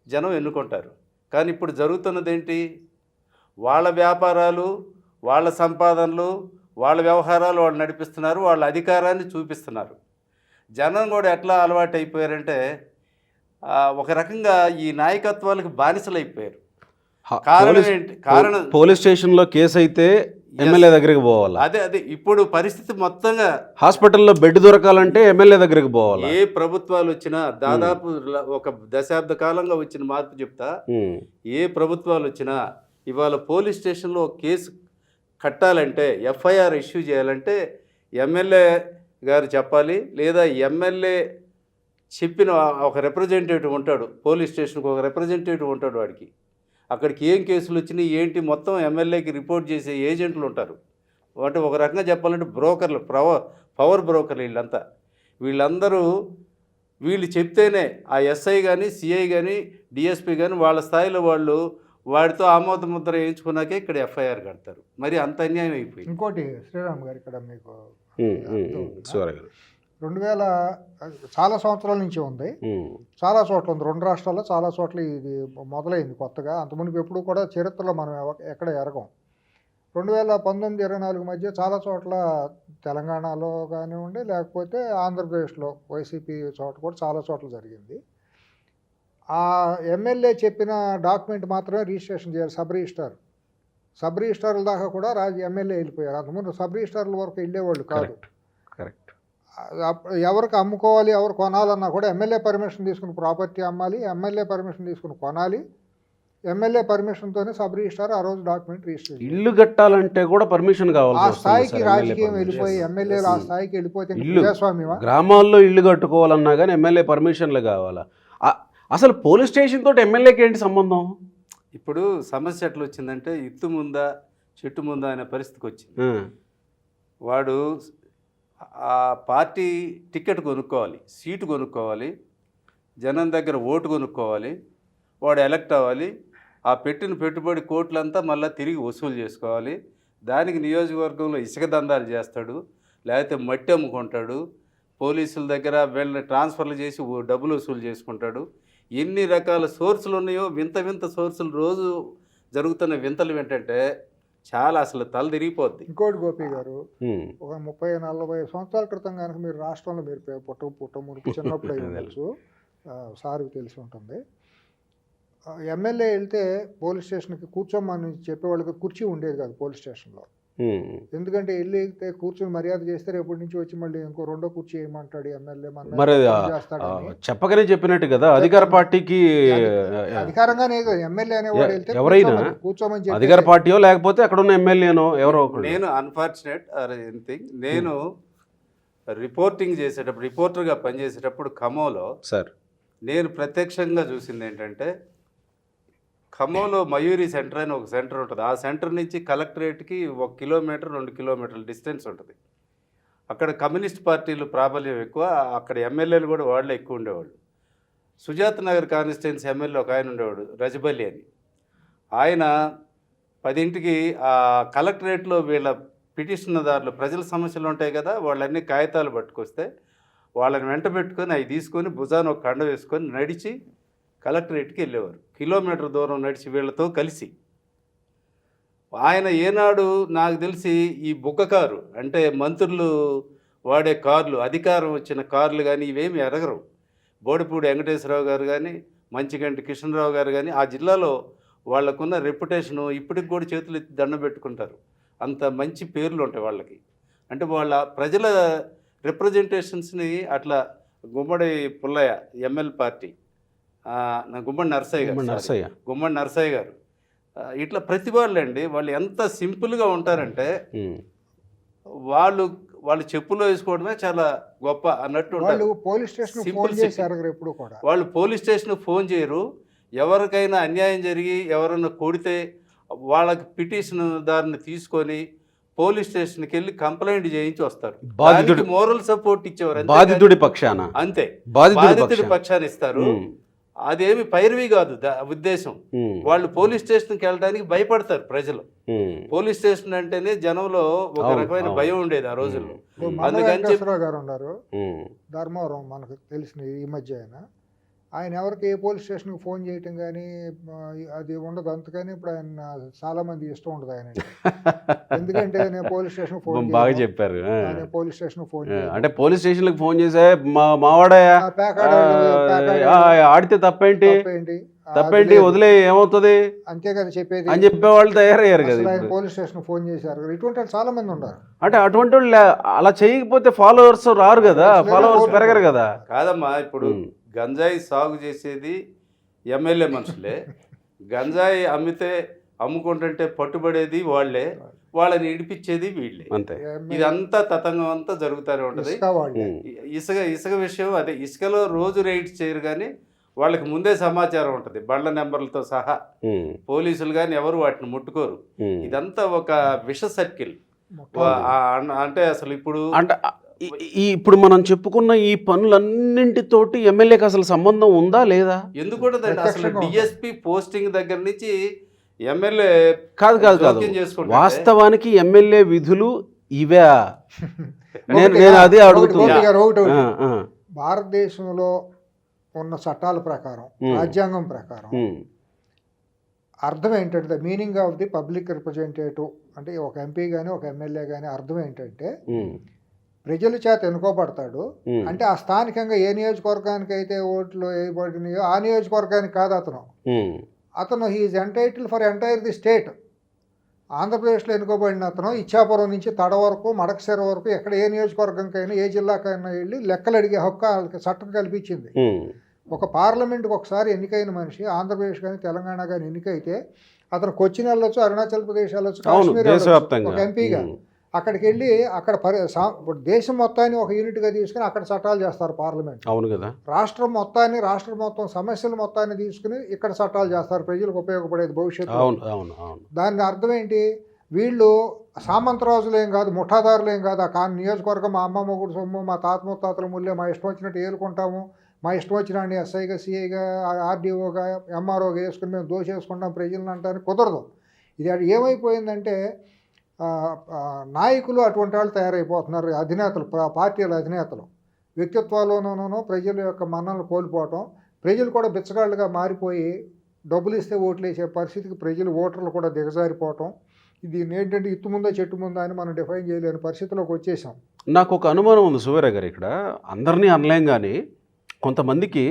Speaker 3: జనం ఎన్నుకుంటారు. కానీ ఇప్పుడు జరుగుతున్నది ఏంటి? వాళ్ళ వ్యాపారాలు, వాళ్ళ సంపాదనలు, వాళ్ళ వ్యవహారాలు వాళ్ళు నడిపిస్తున్నారు, వాళ్ళ అధికారాన్ని చూపిస్తున్నారు. జనం కూడా ఎట్లా అలవాటు అయిపోయారంటే ఒక రకంగా ఈ నాయకత్వాలకు బానిసలు అయిపోయారు. కారణం ఏంటి? కారణం
Speaker 1: పోలీస్ స్టేషన్లో కేసు అయితే ఎమ్మెల్యే దగ్గరికి పోవాలి.
Speaker 3: అదే ఇప్పుడు పరిస్థితి మొత్తంగా
Speaker 1: హాస్పిటల్లో బెడ్ దొరకాలంటే ఎమ్మెల్యే దగ్గరికి పోవాలి.
Speaker 3: ఏ ప్రభుత్వాలు వచ్చినా దాదాపు ఒక దశాబ్ద కాలంగా వచ్చిన మార్పు చెప్తా. ఏ ప్రభుత్వాలు వచ్చినా ఇవాళ పోలీస్ స్టేషన్లో కేసు కట్టాలంటే, ఎఫ్ఐఆర్ ఇష్యూ చేయాలంటే ఎమ్మెల్యే గారు చెప్పాలి, లేదా ఎమ్మెల్యే చెప్పిన ఒక రిప్రజెంటేటివ్ ఉంటాడు. పోలీస్ స్టేషన్కి ఒక రిప్రజెంటేటివ్ ఉంటాడు. వాడికి అక్కడికి ఏం కేసులు వచ్చినాయి ఏంటి మొత్తం ఎమ్మెల్యేకి రిపోర్ట్ చేసే ఏజెంట్లు ఉంటారు. అంటే ఒక రకంగా చెప్పాలంటే బ్రోకర్లు, పవర్ బ్రోకర్లు వీళ్ళంతా. వీళ్ళు చెప్తేనే ఆ ఎస్ఐ కానీ, సిఐ కానీ, డిఎస్పీ కానీ వాళ్ళ స్థాయిలో వాళ్ళు వాడితో ఆమోద ముద్ర వేయించుకున్నాకే ఇక్కడ ఎఫ్ఐఆర్ కడతారు. మరి అంత అన్యాయం అయిపోయింది.
Speaker 2: ఇంకోటి శ్రీరామ్ గారు, ఇక్కడ మీకు
Speaker 1: 2000
Speaker 2: చాలా సంవత్సరాల నుంచి ఉంది, చాలా చోట్ల ఉంది. 2 రాష్ట్రాల్లో చాలా చోట్ల ఇది మొదలైంది కొత్తగా. అంతముందు ఎప్పుడు కూడా చరిత్రలో మనం ఎక్కడ ఎరగం. 2019-24 మధ్య చాలా చోట్ల తెలంగాణలో కానివ్వండి, లేకపోతే ఆంధ్రప్రదేశ్లో వైసీపీ చోట కూడా చాలా చోట్ల జరిగింది. ఆ ఎమ్మెల్యే చెప్పిన డాక్యుమెంట్ మాత్రమే రిజిస్ట్రేషన్ చేయాలి. సబ్ రిజిస్టార్ల దాకా కూడా ఎమ్మెల్యే వెళ్ళిపోయారు. అంతకుముందు సబ్ రిజిస్టార్ల వరకు వెళ్ళేవాళ్ళు కాదు. ఎవరికి అమ్ముకోవాలి, ఎవరు కొనాలన్నా కూడా ఎమ్మెల్యే పర్మిషన్ తీసుకుని ప్రాపర్టీ అమ్మాలి, ఎమ్మెల్యే పర్మిషన్ తీసుకుని కొనాలి. ఎమ్మెల్యే పర్మిషన్తోనే సబ్ రిజిస్టార్ ఆ రోజు డాక్యుమెంట్ రిజిస్టర్.
Speaker 1: ఇల్లు కట్టాలంటే కూడా పర్మిషన్ కావాలి.
Speaker 2: ఆ స్థాయికి రాజకీయం వెళ్ళిపోయి ఎమ్మెల్యేలు ఆ స్థాయికి వెళ్ళిపోతే ప్రజాస్వామ్యమా?
Speaker 1: గ్రామాల్లో ఇల్లు కట్టుకోవాలన్నా కానీ ఎమ్మెల్యే పర్మిషన్లు కావాలా? అసలు పోలీస్ స్టేషన్ తోటి ఎమ్మెల్యేకి ఏంటి సంబంధం?
Speaker 3: ఇప్పుడు సమస్య ఎట్లా వచ్చిందంటే, ఇత్తు ముందా చెట్టు ముందా అనే పరిస్థితికి వచ్చింది. వాడు ఆ పార్టీ టికెట్ కొనుక్కోవాలి, సీటు కొనుక్కోవాలి, జనం దగ్గర ఓటు కొనుక్కోవాలి, వాడు ఎలక్ట్ అవ్వాలి. ఆ పెట్టిన పెట్టుబడి కోట్లంతా మళ్ళీ తిరిగి వసూలు చేసుకోవాలి. దానికి నియోజకవర్గంలో ఇసుక దందాలు చేస్తాడు, లేకపోతే మట్టి అమ్ముకుంటాడు, పోలీసుల దగ్గర వీళ్ళని ట్రాన్స్ఫర్లు చేసి డబ్బులు వసూలు చేసుకుంటాడు. ఎన్ని రకాల సోర్సులు ఉన్నాయో, వింత సోర్సులు. రోజు జరుగుతున్న వింతలు ఏంటంటే చాలా అసలు తల తిరిగిపోద్ది.
Speaker 2: ఇంకోటి గోపి గారు, ఒక 30-40 సంవత్సరాల క్రితం కనుక మీరు రాష్ట్రంలో మీరు పుట్ట మునుపు చిన్నప్పుడు తెలుసు, సార్కి తెలిసి ఉంటుంది, ఎమ్మెల్యే వెళ్తే పోలీస్ స్టేషన్కి కూర్చోమని చెప్పేవాళ్ళకి కుర్చీ ఉండేది కాదు పోలీస్ స్టేషన్లో. ఎందుకంటే వెళ్ళి కూర్చొని మర్యాద చేస్తే రేపటి నుంచి వచ్చి మళ్ళీ ఇంకో రెండో కుర్చీ వేయమంటాడు ఎమ్మెల్యే మన
Speaker 1: మరి
Speaker 2: చేస్తాడని
Speaker 1: చెప్పకనే చెప్పినట్టు కదా అధికార పార్టీకి
Speaker 2: అధికారంగానే ఎమ్మెల్యే అనేవాడు వెళ్తే
Speaker 1: ఎవరైనా
Speaker 2: కూర్చోమని చెప్పి
Speaker 1: అధికార పార్టీయో లేకపోతే అక్కడ ఉన్న ఎమ్మెల్యేనో ఎవరో ఒకరు.
Speaker 3: నేను అన్ఫార్చునేట్ ఆర్ ఎనీథింగ్ నేను రిపోర్టింగ్ చేసేటప్పుడు రిపోర్టర్గా పనిచేసేటప్పుడు ఖమ్మంలో
Speaker 1: సార్
Speaker 3: నేను ప్రత్యక్షంగా చూసింది ఏంటంటే ఖమ్మంలో మయూరి సెంటర్ అని ఒక సెంటర్ ఉంటుంది. ఆ సెంటర్ నుంచి కలెక్టరేట్కి 1 కిలోమీటర్ 2 కిలోమీటర్ల డిస్టెన్స్ ఉంటుంది. అక్కడ కమ్యూనిస్ట్ పార్టీలు ప్రాబల్యం ఎక్కువ, అక్కడ ఎమ్మెల్యేలు కూడా వాళ్ళే ఎక్కువ ఉండేవాళ్ళు. సుజాత్ నగర్ కాన్స్టిట్యున్సీ ఎమ్మెల్యే ఒక ఆయన ఉండేవాడు రజబల్లి అని. ఆయన 10ంటికి ఆ కలెక్టరేట్లో వీళ్ళ పిటిషన్దారులు ప్రజల సమస్యలు ఉంటాయి కదా, వాళ్ళన్నీ కాగితాలు పట్టుకొస్తే వాళ్ళని వెంట పెట్టుకొని అవి తీసుకొని భుజాన ఒక కండ వేసుకొని నడిచి కలెక్టరేట్కి వెళ్ళేవారు. కిలోమీటర్ దూరం నడిచి వీళ్ళతో కలిసి. ఆయన ఏనాడు నాకు తెలిసి ఈ బుక్క కారు అంటే మంత్రులు వాడే కార్లు, అధికారం వచ్చిన కార్లు కానీ ఇవేమి ఎరగరు. బోడిపూడి వెంకటేశ్వరరావు గారు కానీ మంచిగంటి కృష్ణరావు గారు కానీ ఆ జిల్లాలో వాళ్ళకున్న రెప్యుటేషను ఇప్పటికి కూడా చేతులు ఎత్తి దండం పెట్టుకుంటారు. అంత మంచి పేర్లు ఉంటాయి వాళ్ళకి. అంటే వాళ్ళ ప్రజల రిప్రజెంటేషన్స్ని అట్లా గుమ్మడి పుల్లయ్య ఎమ్మెల్యే పార్టీ, గుమ్మడి నరసయ్య గారు ఇట్లా ప్రతి వాళ్ళండి వాళ్ళు ఎంత సింపుల్గా ఉంటారంటే వాళ్ళు చెప్పులో వేసుకోవడమే చాలా గొప్ప అన్నట్టు
Speaker 2: వాళ్ళు పోలీస్
Speaker 3: స్టేషన్కి ఫోన్ చేయరు. ఎవరికైనా అన్యాయం జరిగి ఎవరైనా కొడితే వాళ్ళకి పిటిషన్ దారిని తీసుకొని పోలీస్ స్టేషన్కి వెళ్ళి కంప్లైంట్ చేయించి వస్తారు. బాధితుడి మోరల్ సపోర్ట్ ఇచ్చేవారు,
Speaker 1: బాధితుడి పక్షాన
Speaker 3: అంతే, బాధితుడి పక్షాన ఇస్తారు. అదేమి పైరవి కాదు ఉద్దేశం. వాళ్ళు పోలీస్ స్టేషన్కి వెళ్ళడానికి భయపడతారు ప్రజలు. పోలీస్ స్టేషన్ అంటేనే జనంలో ఒక రకమైన భయం ఉండేది ఆ రోజుల్లో.
Speaker 2: అందుకని గారు ఉన్నారు ధర్మవరం, మనకు తెలిసిన ఈ మధ్య ఆయన ఎవరికి ఏ పోలీస్ స్టేషన్కి ఫోన్ చేయటం కానీ అది ఉండదు. అందుకని ఇప్పుడు ఆయన చాలా మంది ఇష్టం ఉండదు ఆయన. ఎందుకంటే నేను పోలీస్ స్టేషన్ ఫోన్
Speaker 1: బాగా చెప్పారు.
Speaker 2: పోలీస్ స్టేషన్ ఫోన్
Speaker 1: అంటే పోలీస్ స్టేషన్లకు ఫోన్ చేసే మావాడయ్య ఆడితే తప్పేంటి వదిలే ఏమవుతుంది
Speaker 2: అంతే కదా చెప్పేది
Speaker 1: అని చెప్పేవాళ్ళు తయారయ్యారు కదా.
Speaker 2: ఆయన పోలీస్ స్టేషన్ ఫోన్ చేశారు. ఇటువంటి వాళ్ళు చాలా మంది ఉన్నారు.
Speaker 1: అంటే అటువంటి వాళ్ళు అలా చేయకపోతే ఫాలోవర్స్ రారు కదా, ఫాలోవర్స్ పెరగరు కదా.
Speaker 3: కాదమ్మా, ఇప్పుడు గంజాయి సాగు చేసేది ఎమ్మెల్యే మనుషులే, గంజాయి అమ్ముకుంటుంటే పట్టుబడేది వాళ్ళే, వాళ్ళని ఇడిపించేది వీళ్ళే.
Speaker 1: అంతే,
Speaker 3: ఇదంతా తతంగం అంతా జరుగుతూనే ఉంటుంది. ఇసుక విషయం అదే. ఇసుకలో రోజు రైడ్స్ చేయరు కానీ వాళ్ళకి ముందే సమాచారం ఉంటుంది, బండ్ల నెంబర్లతో సహా. పోలీసులు కానీ ఎవరు వాటిని ముట్టుకోరు. ఇదంతా ఒక విష సర్కిల్. అంటే అసలు
Speaker 1: ఇప్పుడు మనం చెప్పుకున్న ఈ పనులన్నింటితోటి ఎమ్మెల్యేకి అసలు సంబంధం ఉందా లేదా?
Speaker 3: ఎందుకు అసలు డిఎస్పీ పోస్టింగ్ దగ్గర నుంచి ఎమ్మెల్యే
Speaker 1: కాదు వాస్తవానికి ఎమ్మెల్యే విధులు ఇవే. నేను అదే అడుగుతున్నా.
Speaker 2: భారతదేశంలో ఉన్న చట్టాల ప్రకారం, రాజ్యాంగం ప్రకారం అర్థం ఏంటంటే meaning of the public representative అంటే ఒక ఎంపీ కానీ ఒక ఎమ్మెల్యే కానీ అర్థం ఏంటంటే ప్రజల చేత ఎన్నుకోబడతాడు. అంటే ఆ స్థానికంగా ఏ నియోజకవర్గానికి అయితే ఓట్లు వేయబడినాయో ఆ నియోజకవర్గానికి కాదు అతను he is entitle for entire the state. ఆంధ్రప్రదేశ్లో ఎన్నుకోబడిన అతను ఇచ్చాపురం నుంచి తడ వరకు మడకశిర వరకు ఎక్కడ ఏ నియోజకవర్గంకైనా ఏ జిల్లాకైనా వెళ్ళి లెక్కలు అడిగే హక్కు వాళ్ళకి చట్టం కల్పించింది. ఒక పార్లమెంట్కి ఒకసారి ఎన్నికైన మనిషి ఆంధ్రప్రదేశ్ కానీ తెలంగాణ కానీ ఎన్నికైతే అతను కొచ్చిన్ వెళ్ళొచ్చు, అరుణాచల్ ప్రదేశ్ వెళ్ళొచ్చు, కాశ్మీర్ వెళ్ళొచ్చు ఒక ఎంపీగా. అక్కడికి వెళ్ళి అక్కడ దేశం మొత్తాన్ని ఒక యూనిట్గా తీసుకుని అక్కడ చట్టాలు చేస్తారు పార్లమెంట్.
Speaker 1: అవును కదా.
Speaker 2: రాష్ట్రం మొత్తం సమస్యల మొత్తాన్ని తీసుకుని ఇక్కడ చట్టాలు చేస్తారు ప్రజలకు ఉపయోగపడేది భవిష్యత్తు. దాని అర్థం ఏంటి? వీళ్ళు సామంతరాజులేం కాదు, ముఠాదారులేం కాదు. ఆ నియోజకవర్గం మా అమ్మ మొగుడు సొమ్ము, మా తాత ముత్తాతల ముల్లే, మా ఇష్టం వచ్చినట్టు ఏలుకుంటాము, మా ఇష్టం వచ్చిన ఎస్ఐగా, సిఐగా, ఆర్డీఓగా, ఎంఆర్ఓగా వేసుకుని మేము దోషేసుకుంటాం ప్రజలను అంటానికి కుదరదు. ఇది ఏమైపోయిందంటే నాయకులు అటువంటి వాళ్ళు తయారైపోతున్నారు. అధినేతలు, పార్టీల అధినేతలు వ్యక్తిత్వాల్లోనూ ప్రజల యొక్క మన్ననలు కోల్పోవటం, ప్రజలు కూడా బిచ్చగాళ్ళుగా మారిపోయి డబ్బులు ఇస్తే ఓట్లు వేసే పరిస్థితికి ఓటర్లు కూడా దిగజారిపోవటం. ఇది ఏంటంటే ఇత్తు ముందా చెట్టు ముందా అని మనం డిఫైన్ చేయలేని పరిస్థితిలోకి వచ్చేసాం.
Speaker 1: నాకు ఒక అనుమానం ఉంది సువీర గారు, ఇక్కడ అందరినీ అనలేం కానీ కొంతమందికి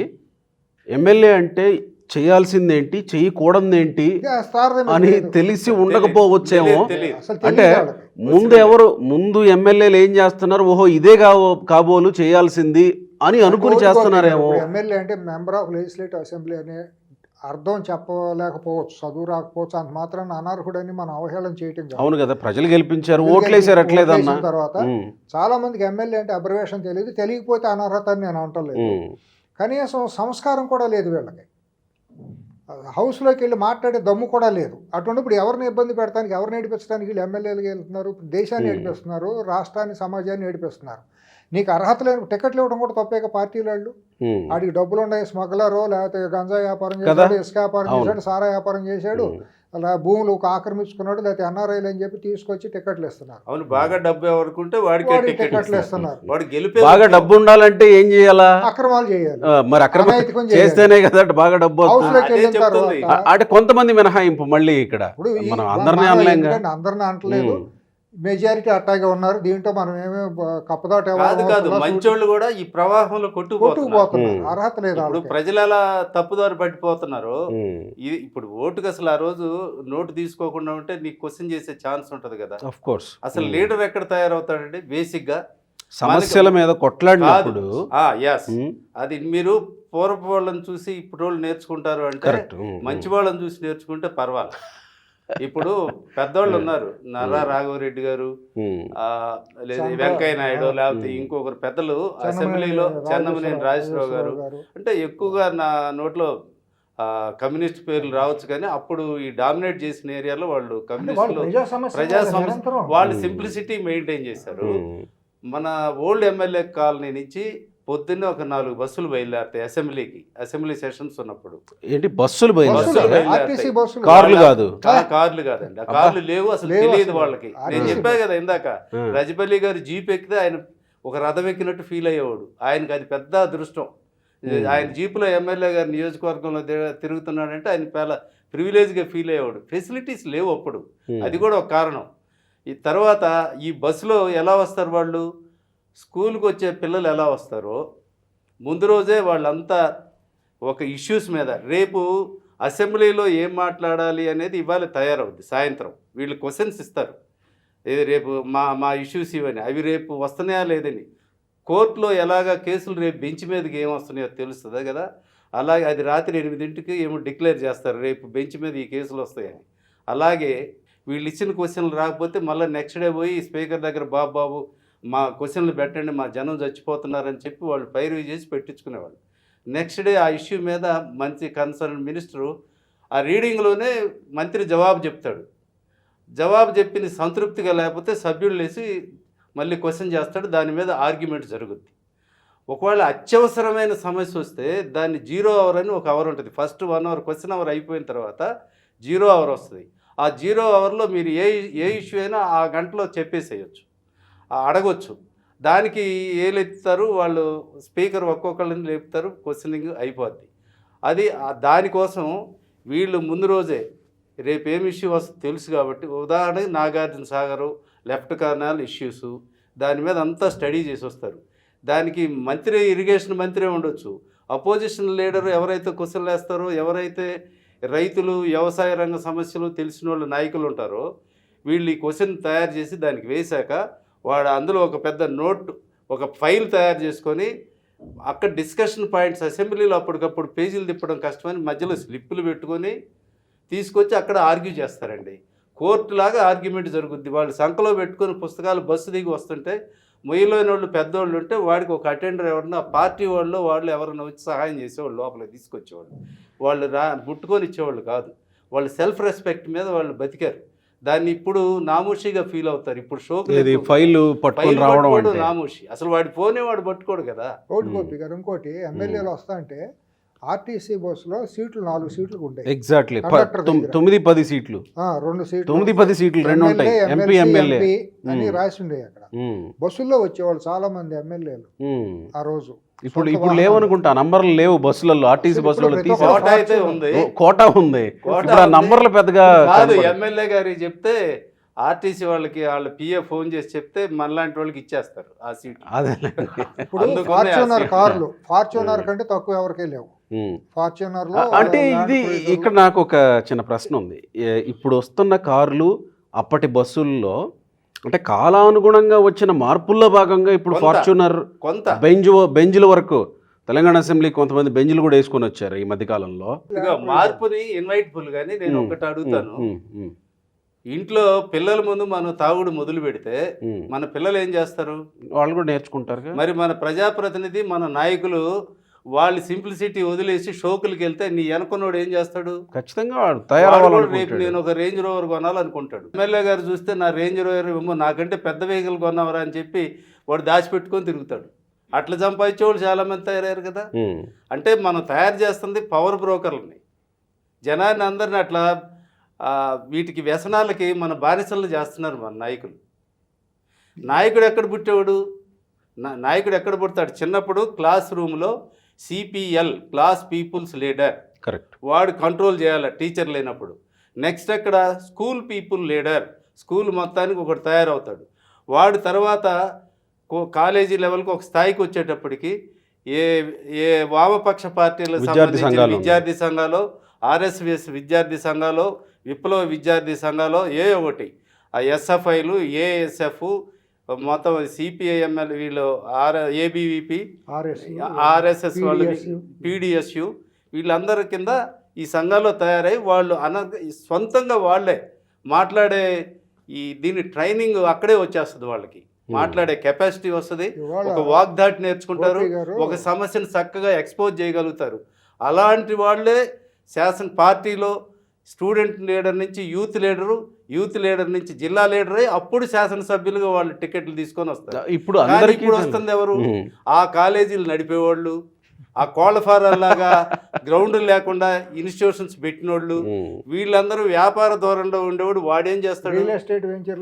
Speaker 1: ఎమ్మెల్యే అంటే చేయాల్సిందేంటి చేయకూడదేంటి
Speaker 2: చేస్తారని
Speaker 1: అని
Speaker 2: లేదు.
Speaker 1: తెలిసి ఉండకపోవచ్చేమో.
Speaker 3: తెలియదు.
Speaker 2: అసలు
Speaker 1: అంటే
Speaker 2: తెలియదు వాళ్ళకి.
Speaker 1: ముందు ఎమ్మెల్యేలు ఏం చేస్తున్నారు, ఓహో ఇదే కాబోలు చేయాల్సింది అని అనుకుని చేస్తున్నారేమో.
Speaker 2: ఎమ్మెల్యే అంటే మెంబర్ ఆఫ్ లెజిస్లేటివ్ అసెంబ్లీ అనే అర్థం చెప్పలేకపోవచ్చు, చదువు రాకపోవచ్చు, అంత మాత్రాన్ని అనర్హుడని మనం అవహేళన చేయటం కాదు.
Speaker 1: అవును కదా, ప్రజలు గెలిపించారు, ఓట్లేసారు అట్లేదన్నా.
Speaker 2: ఓట్లేసిన తర్వాత చాలా మందికి ఎమ్మెల్యే అంటే అబ్రివేషన్ తెలియదు, తెలియకపోతే అనర్హత అని నేను అంటలేదు. కనీసం సంస్కారం కూడా లేదు వీళ్ళకి, హౌస్లోకి వెళ్ళి మాట్లాడే దమ్ము కూడా లేదు. అటువంటిప్పుడు ఎవరిని ఇబ్బంది పెడతానికి, ఎవరిని ఏడిపించడానికి వీళ్ళు ఎమ్మెల్యేలు వెళ్తున్నారు, దేశాన్ని ఏడిపిస్తున్నారు, రాష్ట్రాన్ని సమాజాన్ని ఏడిపిస్తున్నారు. నీకు అర్హత లేని టికెట్లు ఇవ్వడం కూడా తప్పేక పార్టీల వాళ్ళు. వాడికి డబ్బులు ఉన్నాయి, స్మగ్లరు, లేకపోతే గంజా వ్యాపారం చేశాడు, ఇసుక వ్యాపారం చేశాడు, సారా వ్యాపారం చేశాడు, అలా భూములు ఆక్రమించుకున్నాడు, లేకపోతే ఎన్ఆర్ఐలు అని చెప్పి తీసుకొచ్చి టికెట్లు ఇస్తున్నారు.
Speaker 3: అవును, బాగా డబ్బు ఎవరుకుంటే వాడికి
Speaker 2: టికెట్లు ఇస్తున్నారు.
Speaker 3: వాడు గెలిపే.
Speaker 1: బాగా డబ్బు ఉండాలంటే ఏం చేయాలా?
Speaker 2: అక్రమాలు చేయాలి.
Speaker 1: మరి అక్రమం
Speaker 2: అనైతికం
Speaker 1: చేస్తేనే కదా బాగా డబ్బు.
Speaker 2: హౌస్లోకి వెళ్ళిన తర్వాత
Speaker 1: అంటే కొంతమంది మినహాయింపు మళ్ళీ ఇక్కడ మనం అందరినీ అనలేం.
Speaker 2: అందరినీ అంటలేదు, మెజారిటీ అట్టాగే ఉన్నారు. దీంట్లో మనం ఏమీ కప్పదాట
Speaker 3: కాదు, మంచోళ్ళు కూడా ఈ ప్రవాహంలో
Speaker 2: కొట్టుకుపోతున్నారు. అర్హత లేదు.
Speaker 3: ఇప్పుడు ప్రజలు ఎలా తప్పుదారి పట్టిపోతున్నారు. ఇప్పుడు ఓటుకు అసలు ఆ రోజు నోటు తీసుకోకుండా ఉంటే నీకు క్వశ్చన్ చేసే ఛాన్స్ ఉంటది కదా.
Speaker 1: Of course.
Speaker 3: అసలు లీడర్ ఎక్కడ తయారవుతాడండి? బేసిక్ గా
Speaker 1: సమస్యల మీద కొట్లాడినప్పుడు.
Speaker 3: అది మీరు పూర్వపు వాళ్ళని చూసి ఇప్పుడు వాళ్ళు నేర్చుకుంటారు అంటే, మంచి వాళ్ళని చూసి నేర్చుకుంటే పర్వాలేదు. ఇప్పుడు పెద్దవాళ్ళు ఉన్నారు, నర్రా రాఘవరెడ్డి గారు, వెంకయ్య నాయుడు, లేకపోతే ఇంకొకరు పెద్దలు అసెంబ్లీలో, చెన్నమనేని రాజేశ్వరరావు గారు, అంటే ఎక్కువగా నా నోట్లో కమ్యూనిస్ట్ పేర్లు రావచ్చు, కానీ అప్పుడు ఈ డామినేట్ చేసిన ఏరియాలో వాళ్ళు కమ్యూనిస్టులు, ప్రజా సమస్య, వాళ్ళు సింప్లిసిటీ మెయింటైన్ చేశారు. మన ఓల్డ్ ఎమ్మెల్యే కాలనీ నుంచి పొద్దున్నే ఒక 4 బస్సులు బయలుదేరుతాయి అసెంబ్లీకి, అసెంబ్లీ సెషన్స్ ఉన్నప్పుడు.
Speaker 1: ఏంటి బస్సులు బయలుదేరుతాయి?
Speaker 3: కార్లు కాదు, కార్లు కాదండి, ఆ కార్లు లేవు, అసలు తెలియదు వాళ్ళకి. నేను చెప్పా కదా ఇందాక, రజపల్లి గారు జీప్ ఎక్కితే ఆయన ఒక రథం ఎక్కినట్టు ఫీల్ అయ్యేవాడు. ఆయనకి అది పెద్ద అదృష్టం. ఆయన జీపులో ఎమ్మెల్యే గారి నియోజకవర్గంలో తిరుగుతున్నాడంటే ఆయన చాలా ప్రివిలేజ్గా ఫీల్ అయ్యేవాడు. ఫెసిలిటీస్ లేవు అప్పుడు, అది కూడా ఒక కారణం. ఈ తర్వాత ఈ బస్సులో ఎలా వస్తారు వాళ్ళు, స్కూల్కి వచ్చే పిల్లలు ఎలా వస్తారో ముందు రోజే వాళ్ళంతా ఒక ఇష్యూస్ మీద, రేపు అసెంబ్లీలో ఏం మాట్లాడాలి అనేది ఇవాళ తయారవుద్ది. సాయంత్రం వీళ్ళు క్వశ్చన్స్ ఇస్తారు, ఇది రేపు మా ఇష్యూస్ ఇవని, అవి రేపు వస్తున్నాయా లేదని. కోర్టులో ఎలాగా కేసులు రేపు బెంచ్ మీదకి ఏం వస్తున్నాయో తెలుస్తుందా కదా. అలాగే అది రాత్రి 8ంటికి ఏమో డిక్లేర్ చేస్తారు, రేపు బెంచ్ మీద ఈ కేసులు వస్తాయని. అలాగే వీళ్ళు ఇచ్చిన క్వశ్చన్లు రాకపోతే మళ్ళీ నెక్స్ట్ డే పోయి స్పీకర్ దగ్గర బాబు మా క్వశ్చన్లు పెట్టండి, మా జనం చచ్చిపోతున్నారని చెప్పి వాళ్ళు పైరువి చేసి పెట్టించుకునేవాళ్ళు. నెక్స్ట్ డే ఆ ఇష్యూ మీద మంత్రి, కన్సర్న్ మినిస్టరు ఆ రీడింగ్లోనే మంత్రి జవాబు చెప్తాడు. జవాబు చెప్పిన సంతృప్తిగా లేకపోతే సభ్యులు లేసి మళ్ళీ క్వశ్చన్ చేస్తాడు, దాని మీద ఆర్గ్యుమెంట్ జరుగుద్ది. ఒకవేళ అత్యవసరమైన సమస్య వస్తే దాన్ని 0 అవర్ అని ఒక అవర్ ఉంటుంది. ఫస్ట్ 1 అవర్ క్వశ్చన్ అవర్ అయిపోయిన తర్వాత 0 అవర్ వస్తుంది. ఆ 0 అవర్లో మీరు ఏ ఇష్యూ అయినా ఆ గంటలో చెప్పేసేయచ్చు, అడగొచ్చు. దానికి ఏలెత్తుతారు వాళ్ళు, స్పీకర్ ఒక్కొక్కళ్ళని లేపుతారు, క్వశ్చనింగ్ అయిపోద్ది. అది దానికోసం వీళ్ళు ముందు రోజే రేపు ఏం ఇష్యూ వస్తుందో తెలుసు కాబట్టి, ఉదాహరణకి నాగార్జున సాగరు, లెఫ్ట్ కార్నల్ ఇష్యూస్, దాని మీద అంతా స్టడీ చేసి వస్తారు. దానికి మంత్రి, ఇరిగేషన్ మంత్రి ఉండొచ్చు, అపోజిషన్ లీడర్ ఎవరైతే క్వశ్చన్లు వేస్తారో, ఎవరైతే రైతులు, వ్యవసాయ రంగ సమస్యలు తెలిసిన వాళ్ళు నాయకులు ఉంటారో, వీళ్ళు ఈ క్వశ్చన్ తయారు చేసి దానికి వేశాక వాడు అందులో ఒక పెద్ద నోట్, ఒక ఫైల్ తయారు చేసుకొని అక్కడ డిస్కషన్ పాయింట్స్, అసెంబ్లీలో అప్పటికప్పుడు పేజీలు తిప్పడం కష్టమని మధ్యలో స్లిప్పులు పెట్టుకొని తీసుకొచ్చి అక్కడ ఆర్గ్యూ చేస్తారండి. కోర్టులాగా ఆర్గ్యుమెంట్ జరుగుద్ది. వాళ్ళు సంఖలో పెట్టుకొని పుస్తకాలు బస్సు దిగి వస్తుంటే మొయ్యలోని వాళ్ళు పెద్దవాళ్ళు ఉంటే వాడికి ఒక అటెండర్ ఎవరన్నా పార్టీ వాళ్ళు ఎవరైనా వచ్చి సహాయం చేసేవాళ్ళు, లోపలికి తీసుకొచ్చేవాళ్ళు. వాళ్ళు ముట్టుకొని ఇచ్చేవాళ్ళు కాదు. వాళ్ళు సెల్ఫ్ రెస్పెక్ట్ మీద వాళ్ళు బతికారు. దాన్ని ఇప్పుడు నామోషిగా ఫీల్ అవుతారు. ఇప్పుడు షోకి
Speaker 1: ఫైల్ పట్టుకొని రావడం
Speaker 3: నామోషి. అసలు వాడి ఫోనే వాడు పట్టుకోడు కదా.
Speaker 2: ఓటు గోపి గారు, ఇంకోటి ఎమ్మెల్యేలు వస్తా అంటే ఆర్టీసీ బస్సులో సీట్లు 4 సీట్లు ఉంటాయి.
Speaker 1: ఎగ్జాక్ట్లీ 9-10 సీట్లు,
Speaker 2: 2 సీట్లు,
Speaker 1: 9-10 సీట్లు 2 ఉంటాయి. ఎంపీ ఎమ్మెల్యే
Speaker 2: అని రాసి ఉండేవి అక్కడ. బస్సుల్లో వచ్చేవాళ్ళు చాలా మంది ఎమ్మెల్యేలు ఆ రోజు.
Speaker 1: ఇప్పుడు లేవనుకుంటా, నంబర్లు లేవు బస్సులలో, ఆర్టీసీ బస్సులలో. కోటా ఉంది, ఇప్పుడు ఆ నంబర్లు పెద్దగా
Speaker 3: కాదు. ఎమ్మెల్యే గారికి చెప్తే ఆర్టీసీ వాళ్ళకి వాళ్ళ పిఏ ఫోన్ చేసి చెప్తే మనలాంటి వాళ్ళకి ఇచ్చేస్తారు ఆ సీట్.
Speaker 2: ఇప్పుడు ఫార్చునర్ కార్లు, ఫార్చునర్ కంటే తక్కువ ఎవరికే లేవు. ఫార్చునర్లో
Speaker 1: అంటే ఇది ఇక్కడ నాకు ఒక చిన్న ప్రశ్న ఉంది. ఇప్పుడు వస్తున్న కార్లు అప్పటి బస్సుల్లో అంటే కాలానుగుణంగా వచ్చిన మార్పుల్లో భాగంగా ఇప్పుడు
Speaker 3: కొంత.
Speaker 1: ఫార్చునర్
Speaker 3: కొంత
Speaker 1: బెంజ్ల వరకు తెలంగాణ అసెంబ్లీ కొంతమంది బెంజ్లు కూడా వేసుకొని వచ్చారు ఈ మధ్య కాలంలో.
Speaker 3: ఇదిగో మార్పుని ఇన్వైట్ఫుల్ గానీ నేను ఒకటి అడుగుతాను. ఇంట్లో పిల్లల ముందు మనం తాగుడు మొదలు పెడితే మన పిల్లలు ఏం చేస్తారు?
Speaker 1: వాళ్ళు కూడా నేర్చుకుంటారు.
Speaker 3: మరి మన ప్రజాప్రతినిధి మన నాయకులు వాళ్ళ సింప్లిసిటీ వదిలేసి షోకులకి వెళ్తే నీ అనుకున్నోడు ఏం చేస్తాడు?
Speaker 1: ఖచ్చితంగా
Speaker 3: వాడు రేపు నేను ఒక రేంజ్ రోవర్ కొనాలనుకుంటాడు. ఎమ్మెల్యే గారు చూస్తే నా రేంజ్ రోవర్ ఏమో నాకంటే పెద్ద వెహికల్ కొన్నావరా అని చెప్పి వాడు దాచిపెట్టుకొని తిరుగుతాడు. అట్లా సంపాదించే వాళ్ళు చాలా మంది తయారయ్యారు కదా. అంటే మనం తయారు చేస్తుంది పవర్ బ్రోకర్లని, జనాన్ని అందరిని అట్లా వీటికి వ్యసనాలకి మన బానిసలు చేస్తున్నారు మన నాయకులు. నాయకుడు ఎక్కడ పుట్టేవాడు? నాయకుడు ఎక్కడ పుడతాడు? చిన్నప్పుడు క్లాస్ రూమ్లో CPL class people's leader,
Speaker 1: correct,
Speaker 3: వాడు కంట్రోల్ చేయాలి టీచర్ లేనప్పుడు. నెక్స్ట్ అక్కడ స్కూల్ పీపుల్ లీడర్, స్కూల్ మొత్తానికి ఒకటి తయారవుతాడు. వాడు తర్వాత కాలేజీ లెవెల్కి ఒక స్థాయికి వచ్చేటప్పటికి ఏ వామపక్ష పార్టీలకు సంబంధించిన విద్యార్థి సంఘాలు, ఆర్ఎస్ఎస్ విద్యార్థి సంఘాలు, విప్లవ విద్యార్థి సంఘాలు, ఒకటి ఆ ఎస్ఎఫ్ఐలు, ఏఎస్ఎఫ్, మొత్తం సిపిఐఎంఎల్, వీళ్ళు ఏబీవీపీ, ఆర్ఎస్ఎస్ వాళ్ళు, పీడిఎస్యు, వీళ్ళందరి కింద ఈ సంఘాల్లో తయారై వాళ్ళు సొంతంగా వాళ్ళే మాట్లాడే దీని ట్రైనింగ్ అక్కడే వచ్చేస్తుంది. వాళ్ళకి మాట్లాడే కెపాసిటీ వస్తుంది, ఒక వాగ్దాటి నేర్చుకుంటారు, ఒక సమస్యను చక్కగా ఎక్స్పోజ్ చేయగలుగుతారు. అలాంటి వాళ్ళే పార్టీలో స్టూడెంట్ లీడర్ నుంచి యూత్ లీడర్ నుంచి జిల్లా లీడర్ అయి అప్పుడు శాసనసభ్యులుగా వాళ్ళు టికెట్లు తీసుకొని వస్తారు. ఇప్పుడు వస్తుంది ఎవరు? ఆ కాలేజీలు నడిపేవాళ్ళు, ఆ కోళ్ల ఫారాల్లాగా గ్రౌండ్ లేకుండా ఇన్స్టిట్యూషన్స్ పెట్టినోళ్ళు, వీళ్ళందరూ వ్యాపార ధోరణిలో ఉండేవాడు. వాడేం చేస్తాడు? రియల్ ఎస్టేట్ వచ్చిన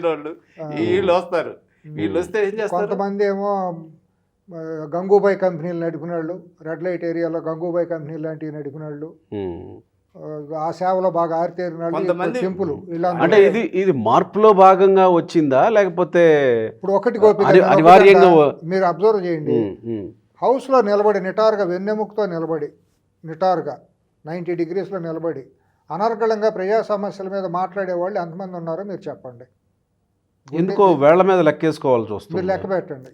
Speaker 3: వాళ్ళు వీళ్ళు వస్తారు. వీళ్ళు వస్తే ఏం చేస్తారు?
Speaker 2: కొంతమంది ఏమో గంగూబాయ్ కంపెనీలు నడిపినాళ్ళు, రెడ్ లైట్ ఏరియాలో గంగూబాయ్ కంపెనీలు లాంటివి నడిపినాళ్ళు, ఆ సేవలో బాగా ఆరితేరినాళ్ళు టెంపుల్.
Speaker 1: అంటే ఇది మార్పులో భాగంగా వచ్చిందా లేకపోతే
Speaker 2: ఇప్పుడు ఒకటి మీరు అబ్జర్వ్ చేయండి, హౌస్లో నిలబడి నిటారుగా వెన్నెముకతో నిలబడి నిటారుగా 90 డిగ్రీస్లో నిలబడి అనర్గళంగా ప్రజా సమస్యల మీద మాట్లాడేవాళ్ళు ఎంతమంది ఉన్నారో మీరు చెప్పండి.
Speaker 1: ఎందుకో వేళ్ల మీద లెక్కేసుకోవాల్సి వస్తుంది.
Speaker 2: మీరు లెక్క పెట్టండి.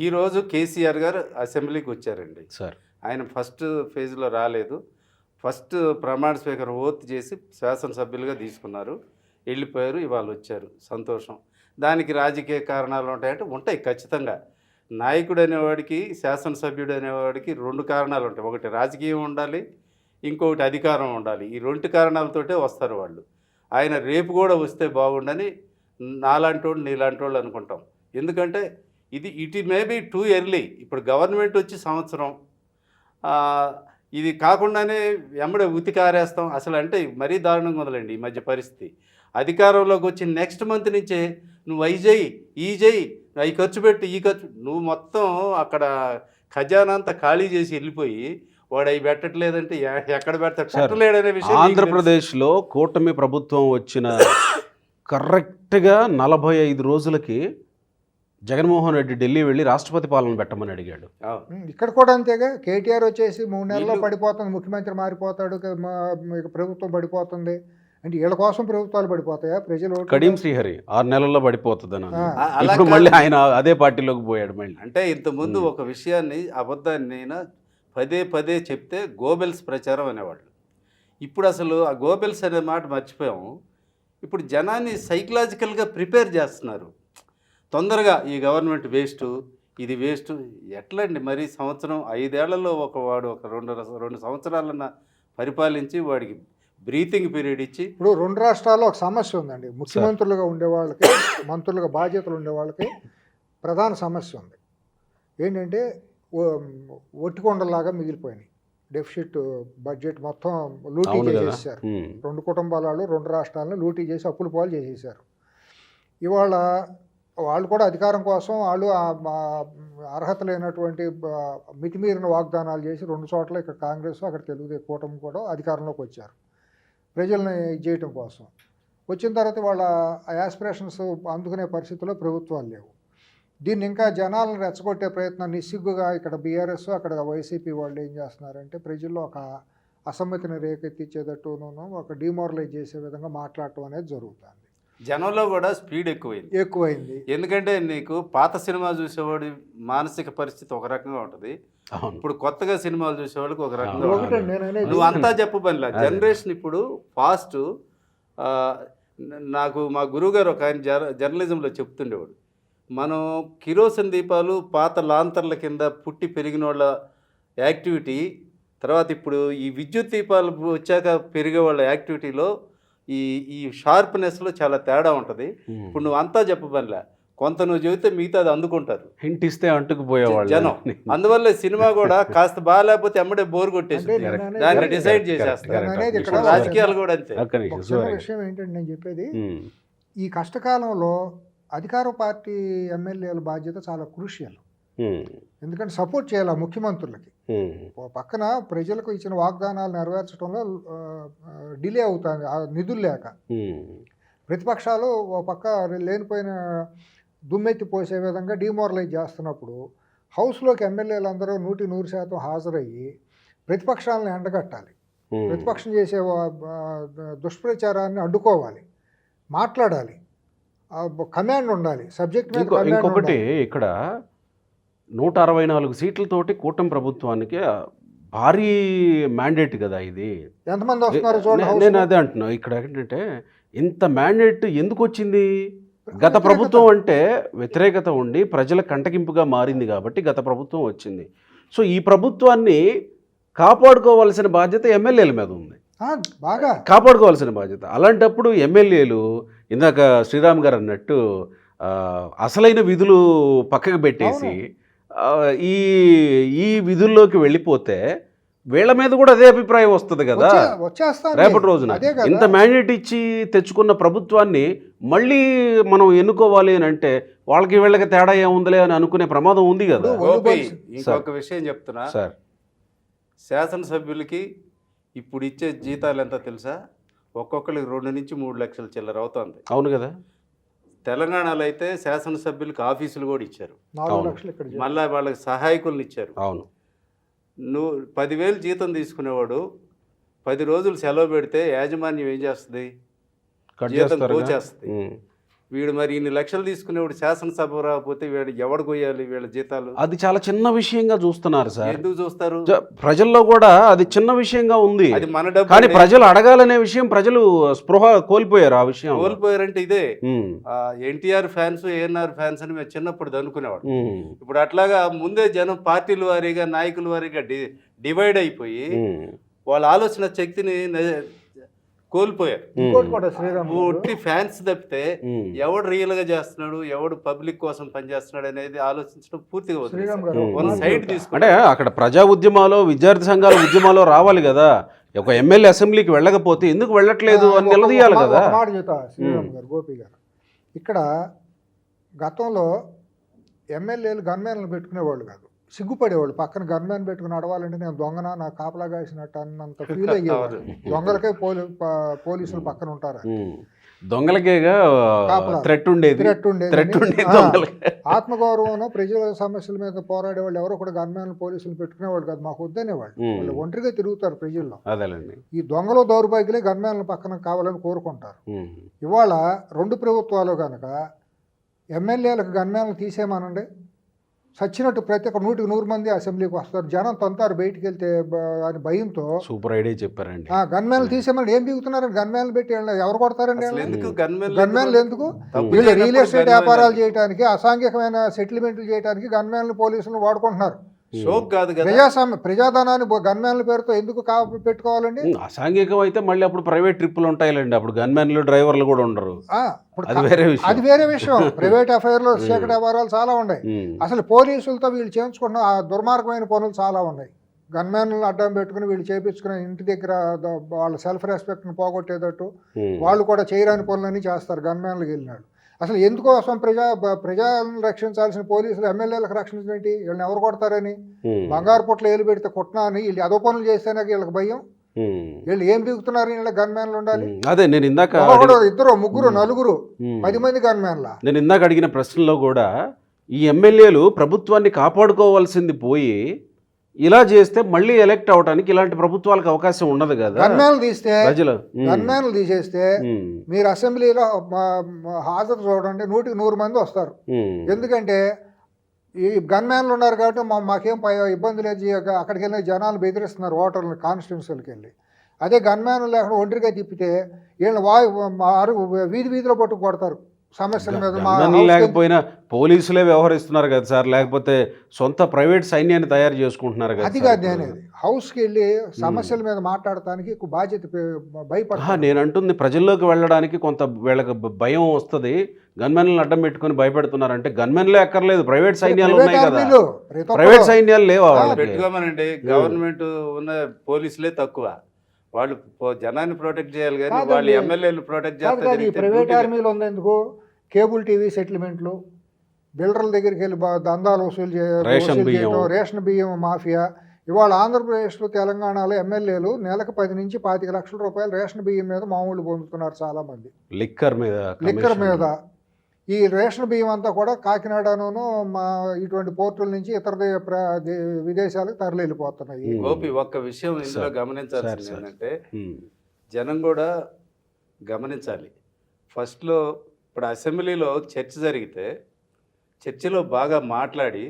Speaker 3: ఈరోజు కేసీఆర్ గారు అసెంబ్లీకి వచ్చారండి
Speaker 1: సార్.
Speaker 3: ఆయన ఫస్ట్ ఫేజ్లో రాలేదు. ఫస్ట్ ప్రమాణ స్వీకార ఓత్ చేసి శాసనసభ్యులుగా తీసుకున్నారు, వెళ్ళిపోయారు, ఇవాళ వచ్చారు, సంతోషం. దానికి రాజకీయ కారణాలు ఉంటాయంటే ఉంటాయి ఖచ్చితంగా. నాయకుడు అనేవాడికి, శాసనసభ్యుడు అనేవాడికి 2 కారణాలు ఉంటాయి. ఒకటి రాజకీయం ఉండాలి, ఇంకొకటి అధికారం ఉండాలి. ఈ 2 కారణాలతోటే వస్తారు వాళ్ళు. ఆయన రేపు కూడా వస్తే బాగుండని నాలాంటి వాళ్ళు నీలాంటి వాళ్ళు అనుకుంటాం. ఎందుకంటే ఇట్ మేబీ టూ ఎర్లీ. ఇప్పుడు గవర్నమెంట్ వచ్చి సంవత్సరం, ఇది కాకుండానే వెంబడే ఉతికారేస్తాం అసలు. అంటే మరీ దారుణంగా ఉందండి ఈ మధ్య పరిస్థితి. అధికారంలోకి వచ్చి నెక్స్ట్ మంత్ నుంచే నువ్వు అవి చేయి, ఈ చేయి, అవి ఖర్చు పెట్టి, ఈ ఖర్చు, నువ్వు మొత్తం అక్కడ ఖజానా అంతా ఖాళీ చేసి వెళ్ళిపోయి వాడు అవి పెట్టట్లేదంటే ఎక్కడ పెట్టలేడనే విషయం.
Speaker 1: ఆంధ్రప్రదేశ్లో కూటమి ప్రభుత్వం వచ్చిన కరెక్ట్గా 45 రోజులకి జగన్మోహన్ రెడ్డి ఢిల్లీ వెళ్ళి రాష్ట్రపతి పాలన పెట్టమని అడిగాడు.
Speaker 2: ఇక్కడ కూడా అంతేగా. కేటీఆర్ వచ్చేసి 3 నెలల్లో పడిపోతుంది, ముఖ్యమంత్రి మారిపోతాడు, ప్రభుత్వం పడిపోతుంది అంటే వీళ్ళ కోసం ప్రభుత్వాలు పడిపోతాయా? ప్రజలు
Speaker 1: కడియం శ్రీహరి 6 నెలల్లో పడిపోతుందని ఇప్పుడు మళ్ళీ ఆయన అదే పార్టీలోకి పోయాడు. మళ్ళీ
Speaker 3: అంటే ఇంతకుముందు ఒక విషయాన్ని అబద్ధాన్ని పదే చెప్తే గోబెల్స్ ప్రచారం అనేవాళ్ళు. ఇప్పుడు అసలు ఆ గోబెల్స్ అనే మాట మర్చిపోయాము. ఇప్పుడు జనాన్ని సైకలాజికల్గా ప్రిపేర్ చేస్తున్నారు. తొందరగా ఈ గవర్నమెంట్ వేస్ట్, ఇది వేస్ట్. ఎట్లండి మరి? సంవత్సరం 5 ఏళ్లలో వాడు ఒక 2 సంవత్సరాలన్న పరిపాలించి వాడికి బ్రీతింగ్ పీరియడ్ ఇచ్చి.
Speaker 2: ఇప్పుడు 2 రాష్ట్రాల్లో ఒక సమస్య ఉందండి. ముఖ్యమంత్రులుగా ఉండే వాళ్ళకి, మంత్రులుగా బాధ్యతలు ఉండే వాళ్ళకి ప్రధాన సమస్య ఉంది. ఏంటంటే ఒట్టికొండలాగా మిగిలిపోయినాయి. డెఫిసిట్ బడ్జెట్ మొత్తం లూటీ చేసేసారు. 2 కుటుంబాల వాళ్ళు 2 రాష్ట్రాలను లూటీ చేసి అప్పుల పాలు చేసేసారు. ఇవాళ వాళ్ళు కూడా అధికారం కోసం వాళ్ళు అర్హత లేనటువంటి మితిమీరిన వాగ్దానాలు చేసి 2 చోట్ల ఇక్కడ కాంగ్రెస్, అక్కడ తెలుగుదేశం కూటమి కూడా అధికారంలోకి వచ్చారు ప్రజల్ని చేయటం కోసం. వచ్చిన తర్వాత వాళ్ళ యాస్పిరేషన్స్ అందుకునే పరిస్థితుల్లో ప్రభుత్వాలు లేవు. దీన్ని ఇంకా జనాలను రెచ్చగొట్టే ప్రయత్నం నిస్సిగ్గుగా ఇక్కడ బీఆర్ఎస్ అక్కడ వైసీపీ వాళ్ళు ఏం చేస్తున్నారంటే ప్రజల్లో ఒక అసమ్మతిని రేకెత్తించేటట్టును ఒక డిమోరలైజ్ చేసే విధంగా మాట్లాడటం అనేది జరుగుతుంది.
Speaker 3: జనంలో కూడా స్పీడ్
Speaker 2: ఎక్కువైంది.
Speaker 3: ఎందుకంటే నీకు పాత సినిమా చూసేవాడి మానసిక పరిస్థితి ఒక రకంగా ఉంటుంది, ఇప్పుడు కొత్తగా సినిమాలు చూసేవాళ్ళకి ఒక రకంగా ఉంటుంది. నువ్వు అంతా చెప్పు పనిలా జనరేషన్ ఇప్పుడు ఫాస్ట్. నాకు మా గురువుగారు ఒక ఆయన జర్నలిజంలో చెప్తుండేవాడు, మనం కిరోసిన్ దీపాలు పాత లాంతర్ల కింద పుట్టి పెరిగిన వాళ్ళ యాక్టివిటీ తర్వాత ఇప్పుడు ఈ విద్యుత్ దీపాలు వచ్చాక పెరిగే వాళ్ళ యాక్టివిటీలో ఈ షార్ప్నెస్లో చాలా తేడా ఉంటుంది. ఇప్పుడు నువ్వు అంతా చెప్పబనిలే, కొంత నువ్వు చెబితే మిగతా అది అందుకుంటారు,
Speaker 1: హింట్ ఇస్తే అంటుకుపోయేవాళ్ళు
Speaker 3: జనం. అందువల్ల సినిమా కూడా కాస్త బాగాలేకపోతే ఎమ్మడే బోర్ కొట్టేసి దాన్ని డిసైడ్ చేసేస్తారు. రాజకీయాలు కూడా అంతే.
Speaker 2: విషయం ఏంటంటే నేను చెప్పేది, ఈ కష్టకాలంలో అధికార పార్టీ ఎమ్మెల్యేల బాధ్యత చాలా క్రూషియల్. ఎందుకంటే సపోర్ట్ చేయాలి ముఖ్యమంత్రులకి. పక్కన ప్రజలకు ఇచ్చిన వాగ్దానాలు నెరవేర్చడంలో డిలే అవుతుంది నిధులు లేక. ప్రతిపక్షాలు ఓ పక్క లేనిపోయిన దుమ్మెత్తి పోసే విధంగా డిమోరలైజ్ చేస్తున్నప్పుడు హౌస్లోకి ఎమ్మెల్యేలందరూ 100% హాజరయ్యి ప్రతిపక్షాలను ఎండగట్టాలి, ప్రతిపక్షం చేసే దుష్ప్రచారాన్ని అడ్డుకోవాలి, మాట్లాడాలి, కమాండ్ ఉండాలి, సబ్జెక్ట్ మీద.
Speaker 1: ఇంకొకటి ఇక్కడ 164 సీట్లతోటి కూటమి ప్రభుత్వానికి భారీ మ్యాండేట్ కదా ఇది.
Speaker 2: ఎంతమంది వస్తున్నారు చూడండి.
Speaker 1: నేను అదే అంటున్నాను, ఇక్కడ ఏంటంటే ఇంత మ్యాండేట్ ఎందుకు వచ్చింది? గత ప్రభుత్వం అంటే వ్యతిరేకత ఉండి ప్రజల కంటగింపుగా మారింది కాబట్టి గత ప్రభుత్వం వచ్చింది. సో ఈ ప్రభుత్వాన్ని కాపాడుకోవాల్సిన బాధ్యత ఎమ్మెల్యేల మీద ఉంది,
Speaker 2: బాగా
Speaker 1: కాపాడుకోవాల్సిన బాధ్యత. అలాంటప్పుడు ఎమ్మెల్యేలు ఇందాక శ్రీరామ్ గారు అన్నట్టు అసలైన విధులు పక్కకు పెట్టేసి ఈ విధుల్లోకి వెళ్ళిపోతే వీళ్ళ మీద కూడా అదే అభిప్రాయం వస్తుంది కదా రేపటి రోజున. ఇంత మ్యాండేట్ ఇచ్చి తెచ్చుకున్న ప్రభుత్వాన్ని మళ్ళీ మనం ఎన్నుకోవాలి అని అంటే వాళ్ళకి వీళ్ళకి తేడా ఏముందిలే అని అనుకునే ప్రమాదం ఉంది కదా.
Speaker 3: ఇంకొక విషయం చెప్తున్నా సార్, శాసనసభ్యులకి ఇప్పుడు ఇచ్చే జీతాలు ఎంత తెలుసా? ఒక్కొక్కరికి 2 నుంచి 3 లక్షల చిల్లర అవుతుంది.
Speaker 1: అవును కదా.
Speaker 3: తెలంగాణలో అయితే శాసనసభ్యులకి ఆఫీసులు కూడా ఇచ్చారు, మళ్ళీ వాళ్ళకి సహాయకులను ఇచ్చారు.
Speaker 1: అవును.
Speaker 3: నువ్వు 10,000 జీతం తీసుకునేవాడు 10 రోజులు సెలవు పెడితే యాజమాన్యం ఏం చేస్తుంది? జీతం కోచేస్తుంది. వీడు మరి ఇన్ని లక్షలు తీసుకునేవాడు శాసనసభ రాకపోతే వీడు ఎవడు కొయ్యాలి వీళ్ళ జీతాలు?
Speaker 1: అది చాలా చిన్న విషయంగా చూస్తున్నారు సార్.
Speaker 3: ఎందుకు చూస్తారు? ప్రజల్లో
Speaker 1: ప్రజల్లో కూడా అది చిన్న విషయంగా ఉంది.
Speaker 3: అది మన డబ్బు.
Speaker 1: కానీ ప్రజలు అడగాలనే విషయం ప్రజలు స్పృహ కోల్పోయారు. ఆ విషయం
Speaker 3: కోల్పోయారంటే ఇదే ఎన్టీఆర్ ఫ్యాన్స్ ఏఎన్ఆర్ ఫ్యాన్స్ అని మేము చిన్నప్పుడు అనుకునేవాడు. ఇప్పుడు అట్లాగా ముందే జనం పార్టీల వారీగా నాయకుల వారీగా డివైడ్ అయిపోయి వాళ్ళ ఆలోచన శక్తిని కోల్పోయారు. ఒట్టి ఫ్యాన్స్ తప్పితే ఎవడు రియల్ గా చేస్తున్నాడు, ఎవడు పబ్లిక్ కోసం పనిచేస్తున్నాడు అనేది ఆలోచించడం పూర్తిగా సైడ్ తీసుకుంటే.
Speaker 1: అంటే అక్కడ ప్రజా ఉద్యమాలు విద్యార్థి సంఘాల ఉద్యమాలు రావాలి కదా. ఒక ఎమ్మెల్యే అసెంబ్లీకి వెళ్ళకపోతే ఎందుకు వెళ్ళట్లేదు అని నిలదీయాలి కదా.
Speaker 2: శ్రీరామ్ గారు, గోపి గారు, ఇక్కడ గతంలో ఎమ్మెల్యేలు గన్మ్యాన్లు పెట్టుకునేవాళ్ళు కాదు, సిగ్గుపడేవాళ్ళు. పక్కన గన్మ్యాన్ పెట్టుకుని నడవాలంటే నేను దొంగన నాకు కాపలా కాసినట్టు అన్నంత ఫీల్ అయ్యేవాడు. దొంగలకే పోలీసులు పక్కన ఉంటారు,
Speaker 1: దొంగలకేగా థ్రెట్ ఉండేది.
Speaker 2: ఆత్మగౌరవం ప్రజల సమస్యల మీద పోరాడే వాళ్ళు ఎవరో కూడా గన్మ్యాన్ పోలీసులు పెట్టుకునేవాళ్ళు కాదు, మాకు వద్దనేవాళ్ళు. వాళ్ళు ఒంటరిగా తిరుగుతారు ప్రజల్లో. ఈ దొంగలు దౌర్భాగ్యులే గన్మ్యాన్ల పక్కన కావాలని కోరుకుంటారు. ఇవాళ 2 ప్రభుత్వాలు కనుక ఎమ్మెల్యేలకు గన్మ్యాన్లు తీసేయమనండి, సచ్చినట్టు ప్రతి ఒక్క 100 మంది అసెంబ్లీకి వస్తారు, జనం తొంతారు బయటికి వెళ్తే అని భయంతో.
Speaker 1: సూపర్ ఐడియా చెప్పారండి.
Speaker 2: గన్మ్యాన్లు తీసేమని ఏం దిగుతున్నారండి? గన్మ్యాన్లు పెట్టి ఎవరు కొడతారండి? గన్మ్యాన్లు ఎందుకు? వీళ్ళు రియల్ ఎస్టేట్ వ్యాపారాలు చేయడానికి, అసాంఘికమైన సెటిల్మెంట్లు చేయడానికి గన్మ్యాన్లు పోలీసులు వాడుకుంటున్నారు. ప్రజాధనాన్ని గన్మ్యాన్ల పేరుతో ఎందుకు పెట్టుకోవాలండి?
Speaker 1: అసాంఘికం అయితే మళ్ళీ అప్పుడు ప్రైవేట్ ట్రిప్పులు ఉంటాయిలేండి, అప్పుడు గన్మ్యాన్లు డ్రైవర్లు కూడా ఉండరు.
Speaker 2: అది వేరే విషయం. ప్రైవేట్ అఫైర్ లో చీకటి వ్యవహారాలు చాలా ఉన్నాయి. అసలు పోలీసులతో వీళ్ళు చేయించుకున్న ఆ దుర్మార్గమైన పనులు చాలా ఉన్నాయి. గన్మ్యాన్లను అడ్డం పెట్టుకుని వీళ్ళు చేయించుకుని ఇంటి దగ్గర వాళ్ళ సెల్ఫ్ రెస్పెక్ట్ని పోగొట్టేటట్టు వాళ్ళు కూడా చేయరాని పనులన్నీ చేస్తారు గన్మ్యాన్లకు వెళ్ళినాడు. అసలు ఎందుకోసం ప్రజలను రక్షించాల్సిన పోలీసులు ఎమ్మెల్యేలకు రక్షించినట్టు? వీళ్ళని ఎవరు కొడతారని, బంగారు పుట్ల ఏలు పెడితే కొట్టినా అని వీళ్ళు అదో పనులు చేస్తేనే వీళ్ళకి భయం. వీళ్ళు ఏం దిగుతున్నారు? వీళ్ళ గన్మ్యాన్లు ఉండాలి.
Speaker 1: అదే నేను ఇందాక
Speaker 2: 2, 3, 4, 10 మంది గన్మ్యాన్ల.
Speaker 1: నేను ఇందాక అడిగిన ప్రశ్నలో కూడా ఈ ఎమ్మెల్యేలు ప్రభుత్వాన్ని కాపాడుకోవాల్సింది పోయి ఇలా చేస్తే మళ్ళీ ఎలక్ట్ అవడానికి ఇలాంటి ప్రభుత్వాలకు అవకాశం ఉండదు కదా
Speaker 2: గన్మ్యాన్లు తీస్తే
Speaker 1: ప్రజలు.
Speaker 2: గన్మ్యాన్లు తీసేస్తే మీరు అసెంబ్లీలో హాజరు చూడండి 100 మంది వస్తారు. ఎందుకంటే ఈ గన్మ్యాన్లు ఉన్నారు కాబట్టి మాకేం ఇబ్బంది లేదు, అక్కడికి వెళ్ళి జనాలు బెదిరిస్తున్నారు ఓటర్లు కాన్స్టిట్యున్సీలకు వెళ్ళి. అదే గన్మ్యాన్లు లేకుండా ఒంటరిగా తిప్పితే వీళ్ళు వీధి వీధిలో పట్టుకు కొడతారు సమస్యల మీద.
Speaker 1: లేకపోయినా పోలీసులే వ్యవహరిస్తున్నారు కదా సార్, లేకపోతే సొంత ప్రైవేట్ సైన్యాన్ని తయారు చేసుకుంటున్నారు కదా.
Speaker 2: అది కాదు నేనేది, హౌస్కి వెళ్ళి సమస్యల మీద మాట్లాడటానికి బాధ్యత భయపడ.
Speaker 1: నేను అంటుంది ప్రజల్లోకి వెళ్ళడానికి కొంత వీళ్ళకి భయం వస్తుంది. గన్మెన్లను అడ్డం పెట్టుకుని భయపెడుతున్నారంటే గన్మెన్లే అక్కర్లేదు, ప్రైవేట్ సైన్యాలు ఉన్నాయి కదా. ప్రైవేట్ సైన్యాలు లేవా
Speaker 3: పెట్టుకోమనండి, గవర్నమెంట్ ఉన్న పోలీసులే తక్కువ. వాళ్ళు జనాన్ని ప్రొటెక్ట్ చేయాలి కానీ వాళ్ళు ఎమ్మెల్యేలు ప్రొటెక్ట్ చేస్తారు.
Speaker 2: ప్రైవేట్ ఆర్మీలు ఉందేందుకు? కేబుల్ టీవీ సెటిల్మెంట్లు, బిల్డర్ల దగ్గరికి వెళ్ళి దందాలు వసూలు చేయడం, రేషన్ బియ్యం మాఫియా. ఇవాళ ఆంధ్రప్రదేశ్లో తెలంగాణలో ఎమ్మెల్యేలు నెలకు 10 నుంచి 25 లక్షల రూపాయలు రేషన్ బియ్యం మీద మామూలు పొందుతున్నారు చాలామంది.
Speaker 1: లిక్కర్ మీద.
Speaker 2: ఈ రేషన్ బియ్యం అంతా కూడా కాకినాడను ఇటువంటి పోర్టుల నుంచి ఇతర విదేశాలకు తరలి వెళ్ళిపోతున్నాయి.
Speaker 3: గోపి ఒక్క విషయం ఇందులో గమనించాల్సింది ఏంటంటే జనం కూడా గమనించాలి. ఫస్ట్లో ఇప్పుడు అసెంబ్లీలో చర్చ జరిగితే చర్చలో బాగా మాట్లాడి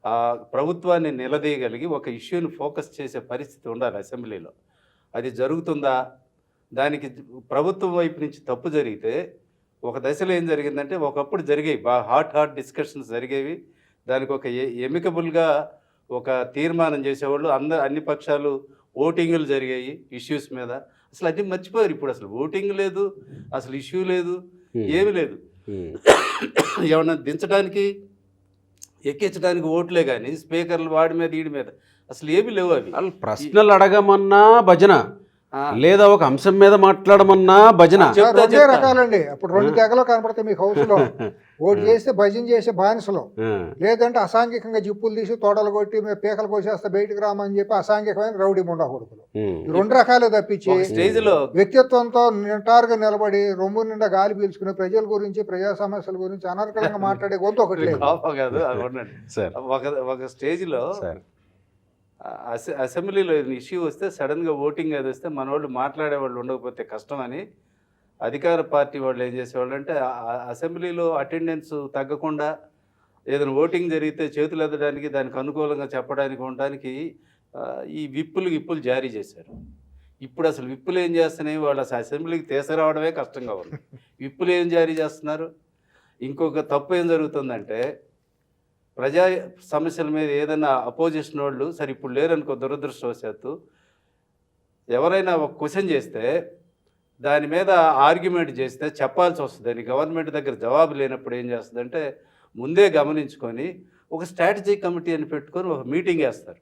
Speaker 3: ఆ ప్రభుత్వాన్ని నిలదీయగలిగి ఒక ఇష్యూని ఫోకస్ చేసే పరిస్థితి ఉండాలి అసెంబ్లీలో. అది జరుగుతుందా? దానికి ప్రభుత్వం వైపు నుంచి తప్పు జరిగితే ఒక దశలో ఏం జరిగిందంటే ఒకప్పుడు జరిగేవి బాగా హాట్ డిస్కషన్స్ జరిగేవి. దానికి ఒక ఎమికబుల్గా ఒక తీర్మానం చేసేవాళ్ళు. అన్ని పక్షాలు ఓటింగులు జరిగాయి ఇష్యూస్ మీద. అసలు అది మర్చిపోయారు. ఇప్పుడు అసలు ఓటింగ్ లేదు, అసలు ఇష్యూ లేదు, ఏమి లేదు. ఏమన్నా దించడానికి ఎక్కించడానికి ఓట్లే కానీ స్పీకర్లు వాడి మీద వీడి మీద అసలు ఏమి లేవు. అవి
Speaker 1: ప్రశ్నలు అడగమన్నా భజన, లేదా ఒక అంశం మీద మాట్లాడమన్నా భజన.
Speaker 2: రెండే రకాలండి. అప్పుడు 2 తెగలు కనపడతాయి మీకు హౌస్ లో. ఓటు చేస్తే భజన చేసే బానిసలు, లేదంటే అసాంఘికంగా జిప్పులు తీసి తోటలు కొట్టి పీకలు కోసేస్తే బయటకు రామని చెప్పి అసాంఘికమైన రౌడీ ముండా కొడుకులు. 2 రకాలే తప్పించి
Speaker 3: స్టేజ్లో వ్యక్తిత్వంతో
Speaker 2: నిటారుగా నిలబడి రొమ్ము నిండా గాలి పీల్చుకుని ప్రజల గురించి ప్రజా సమస్యల గురించి అనర్గళంగా మాట్లాడే గొంతు ఒకటి లేదు.
Speaker 3: ఒక స్టేజ్లో అసెంబ్లీలో ఇష్యూ వస్తే సడన్గా ఓటింగ్ అది వస్తే మన వాళ్ళు మాట్లాడేవాళ్ళు ఉండకపోతే కష్టం అని అధికార పార్టీ వాళ్ళు ఏం చేసేవాళ్ళు అంటే అసెంబ్లీలో అటెండెన్స్ తగ్గకుండా ఏదైనా ఓటింగ్ జరిగితే చేతులు ఎత్తడానికి దానికి అనుకూలంగా చెప్పడానికి ఉండడానికి ఈ విప్పులు జారీ చేశారు. ఇప్పుడు అసలు విప్పులు ఏం చేస్తున్నాయి? వాళ్ళు అసలు అసెంబ్లీకి తీసుకురావడమే కష్టంగా ఉంది. విప్పులు ఏం జారీ చేస్తున్నారు? ఇంకొక తప్పు ఏం జరుగుతుందంటే ప్రజా సమస్యల మీద ఏదైనా అపోజిషన్ వాళ్ళు సరే ఇప్పుడు లేరనుకో, దురదృష్టవశాత్తు ఎవరైనా ఒక క్వశ్చన్ చేస్తే దాని మీద ఆర్గ్యుమెంట్ చేస్తే చెప్పాల్సి వస్తుంది. గవర్నమెంట్ దగ్గర జవాబు లేనప్పుడు ఏం చేస్తుందంటే ముందే గమనించుకొని ఒక స్ట్రాటజీ కమిటీ అని పెట్టుకొని ఒక మీటింగ్ వేస్తారు.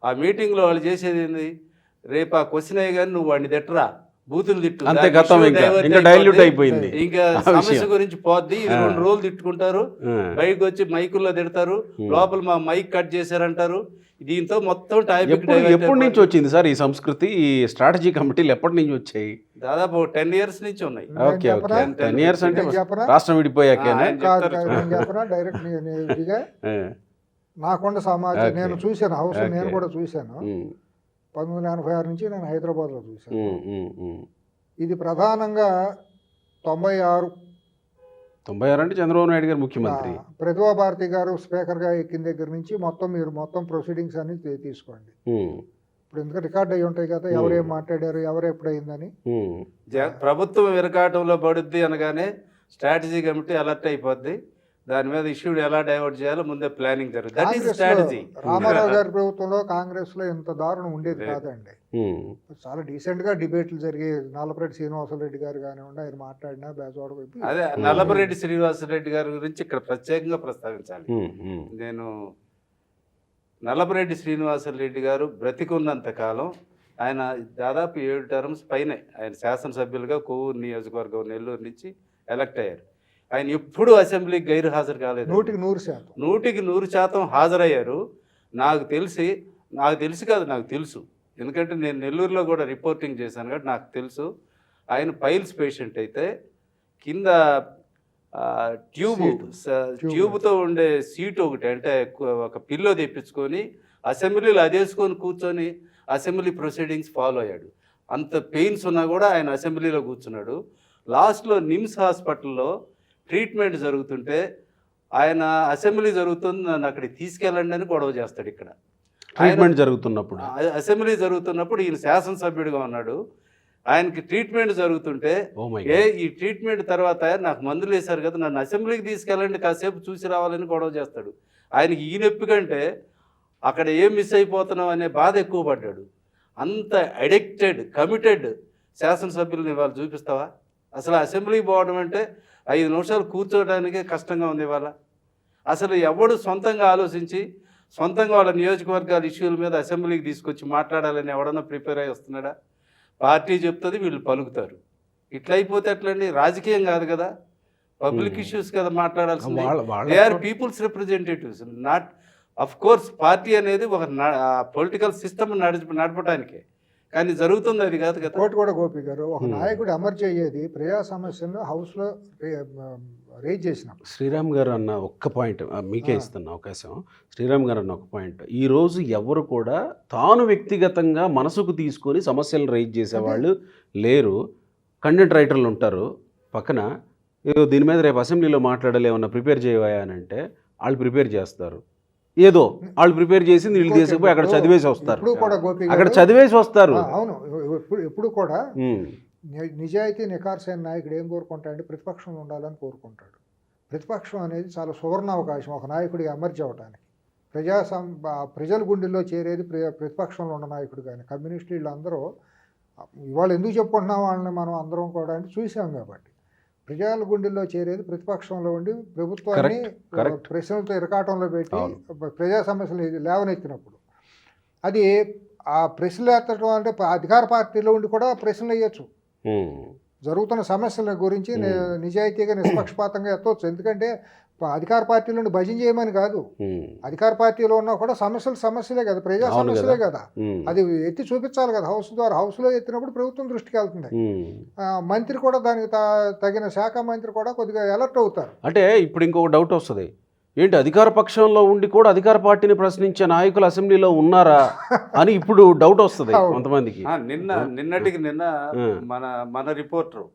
Speaker 3: ఆ మీటింగ్లో వాళ్ళు చేసేది ఏంది? రేపు ఆ క్వశ్చన్ అయ్యి కానీ నువ్వు వాడిని తిట్టరా, బూతులు తిట్టు,
Speaker 1: డైల్యూట్ అయిపోయింది.
Speaker 3: ఇంకా సమస్య గురించి పోద్ది. ఇది 2 రోజులు తిట్టుకుంటారు, బయటకు వచ్చి మైకుల్లో తిడతారు, లోపల మా మైక్ కట్ చేశారంటారు. దీంతో మొత్తం టాపిక్
Speaker 1: ఎప్పటి నుంచి వచ్చింది సార్ ఈ సంస్కృతి? ఈ స్ట్రాటజీ కమిటీలు ఎప్పటి నుంచి వచ్చాయి?
Speaker 3: దాదాపు 10 years నుంచి ఉన్నాయి.
Speaker 1: 10 years అంటే రాష్ట్రం విడిపోయాక
Speaker 2: డైరెక్ట్ నాకుండా సమాజం నేను చూశాను. హౌస్ నేను కూడా చూశాను. 1986 నుంచి నేను హైదరాబాద్లో చూశాను. ఇది ప్రధానంగా 96
Speaker 1: అంటే చంద్రబాబు నాయుడు గారు ముఖ్యమంత్రి,
Speaker 2: ప్రతిభా భారతి గారు స్పీకర్గా ఎక్కిన దగ్గర నుంచి మీరు మొత్తం ప్రొసీడింగ్స్ అన్ని తీసుకోండి. ఇప్పుడు ఎందుకంటే రికార్డ్ అయ్యి ఉంటాయి కదా, ఎవరేం మాట్లాడారు, ఎవరు ఎప్పుడైందని.
Speaker 3: ప్రభుత్వం విరకాటంలో పడుద్ది అనగానే స్ట్రాటజీ కమిటీ అలర్ట్ అయిపోద్ది. దాని మీద ఇష్యూని ఎలా డైవర్ట్ చేయాలో ముందే ప్లానింగ్ జరుగుతుంది.
Speaker 2: రామారావు గారి ప్రభుత్వంలో కాంగ్రెస్ లో ఇంత దారుణం ఉండేది కాదండి. చాలా డీసెంట్ గా డిబేట్లు జరిగే. నల్లపరెడ్డి శ్రీనివాసరెడ్డి గారు కానివ్వండి, ఆయన మాట్లాడినా బేజోడ.
Speaker 3: అదే నల్లపరెడ్డి శ్రీనివాసరెడ్డి గారి గురించి ఇక్కడ ప్రత్యేకంగా ప్రస్తావించాలి. నేను నల్లపరెడ్డి శ్రీనివాసరెడ్డి గారు బ్రతికున్నంత కాలం ఆయన దాదాపు 7 terms పైనే ఆయన శాసనసభ్యులుగా కొవ్వూరు నియోజకవర్గం నెల్లూరు నుంచి ఎలక్ట్ అయ్యారు. ఆయన ఎప్పుడూ అసెంబ్లీకి గైరు హాజరు కాలేదు. 100% హాజరయ్యారు. నాకు తెలుసు, ఎందుకంటే నేను నెల్లూరులో కూడా రిపోర్టింగ్ చేశాను కాబట్టి నాకు తెలుసు. ఆయన పైల్స్ పేషెంట్ అయితే కింద ట్యూబ్తో ఉండే సీట్ ఒకటి, అంటే ఒక పిల్లో తెప్పించుకొని అసెంబ్లీలో అదేసుకొని కూర్చొని అసెంబ్లీ ప్రొసీడింగ్స్ ఫాలో అయ్యాడు. అంత పెయిన్స్ ఉన్నా కూడా ఆయన అసెంబ్లీలో కూర్చున్నాడు. లాస్ట్లో నిమ్స్ హాస్పిటల్లో ట్రీట్మెంట్ జరుగుతుంటే ఆయన అసెంబ్లీ జరుగుతుంది నన్ను అక్కడికి తీసుకెళ్ళండి అని గొడవ చేస్తాడు. ఇక్కడ
Speaker 1: ట్రీట్మెంట్ జరుగుతున్నప్పుడు,
Speaker 3: అసెంబ్లీ జరుగుతున్నప్పుడు ఈయన శాసనసభ్యుడిగా ఉన్నాడు. ఆయనకి ట్రీట్మెంట్ జరుగుతుంటే ఈ ట్రీట్మెంట్ తర్వాత నాకు మందులు వేశారు కదా, నన్ను అసెంబ్లీకి తీసుకెళ్ళండి కాసేపు చూసి రావాలని గొడవ చేస్తాడు. ఆయనకి ఈ నొప్పి కంటే అక్కడ ఏం మిస్ అయిపోతున్నాం అనే బాధ ఎక్కువ పడ్డాడు. అంత అడిక్టెడ్, కమిటెడ్ శాసనసభ్యులను ఇవాళ చూపిస్తావా? అసలు అసెంబ్లీకి పోవడం అంటే 5 నిమిషాలు కూర్చోవడానికే కష్టంగా ఉంది ఇవాళ. అసలు ఎవడు సొంతంగా ఆలోచించి సొంతంగా వాళ్ళ నియోజకవర్గాల ఇష్యూల మీద అసెంబ్లీకి తీసుకొచ్చి మాట్లాడాలని ఎవడన్నా ప్రిపేర్ అయ్యి వస్తున్నాడా? పార్టీ చెప్తుంది, వీళ్ళు పలుకుతారు. ఇట్లా అయిపోతే ఎట్లండి? రాజకీయం కాదు కదా, పబ్లిక్ ఇష్యూస్ కదా మాట్లాడాల్సింది. They are people's representatives, not of course party అనేది ఒక పొలిటికల్ సిస్టమ్ నడపడానికే, కానీ జరుగుతుంది అది కాదు కదా.
Speaker 2: కోటి కూడా గోపి గారు, ఒక నాయకుడు అమర్చి అయ్యేది ప్రజా సమస్యలను హౌస్లో రేజ్ చేసినప్పుడు.
Speaker 1: శ్రీరామ్ గారు అన్న ఒక్క పాయింట్ మీకే ఇస్తున్న అవకాశం. శ్రీరామ్ గారు అన్న ఒక పాయింట్, ఈరోజు ఎవరు కూడా తాను వ్యక్తిగతంగా మనసుకు తీసుకొని సమస్యలు రైజ్ చేసేవాళ్ళు లేరు. కంటెంట్ రైటర్లు ఉంటారు పక్కన, ఏదో దీని మీద రేపు అసెంబ్లీలో మాట్లాడాలి ఏమన్నా ప్రిపేర్ చేయవా అని అంటే వాళ్ళు ప్రిపేర్ చేస్తారు. ఏదో వాళ్ళు ప్రిపేర్ చేసి వీళ్ళు తీసుకుపోయి అక్కడ చదివేసి వస్తారు. అక్కడ చదివేసి వస్తారు.
Speaker 2: అవును, ఎప్పుడు కూడా నిజాయితీ నిఖార్సైన నాయకుడు ఏం కోరుకుంటాడంటే ప్రతిపక్షంలో ఉండాలని కోరుకుంటాడు. ప్రతిపక్షం అనేది చాలా సువర్ణ అవకాశం ఒక నాయకుడికి ఎమర్జ్ అవ్వడానికి. ప్రజల గుండెల్లో చేరేది ప్రతిపక్షంలో ఉన్న నాయకుడు. కానీ కమ్యూనిస్టులు వీళ్ళందరూ ఇవాళ ఎందుకు చెప్పుకుంటున్నాం వాళ్ళని మనం అందరం కూడా అంటే చూసాం కాబట్టి. ప్రజల గుండెల్లో చేరేది ప్రతిపక్షంలో ఉండి ప్రభుత్వాన్ని ప్రశ్నలతో ఇరకాటంలో పెట్టి ప్రజా సమస్యలు లేవనెత్తినప్పుడు అది ఆ ప్రశ్నలు ఎత్తడం అంటే అధికార పార్టీలో ఉండి కూడా ప్రశ్నలు వేయచ్చు. జరుగుతున్న సమస్యల గురించి నిజాయితీగా నిష్పక్షపాతంగా ఎత్తవచ్చు. ఎందుకంటే అధికార పార్టీలో నుండి భజన చేయమని కాదు, అధికార పార్టీలో ఉన్నా కూడా సమస్యలే కదా, ప్రజా సమస్యలే కదా, అది ఎత్తి చూపించాలి కదా. హౌస్ ద్వారా హౌస్లో ఎత్తినప్పుడు ప్రభుత్వం దృష్టికి వెళ్తుంది. మంత్రి కూడా దానికి తగిన శాఖ మంత్రి కూడా కొద్దిగా అలర్ట్ అవుతారు.
Speaker 1: అంటే ఇప్పుడు ఇంకొక డౌట్ వస్తుంది, ఏంటి అధికార పక్షంలో ఉండి కూడా అధికార పార్టీని ప్రశ్నించే నాయకులు అసెంబ్లీలో ఉన్నారా అని ఇప్పుడు డౌట్ వస్తుంది కొంతమందికి.
Speaker 3: నిన్నటికి నిన్న మన రిపోర్టరు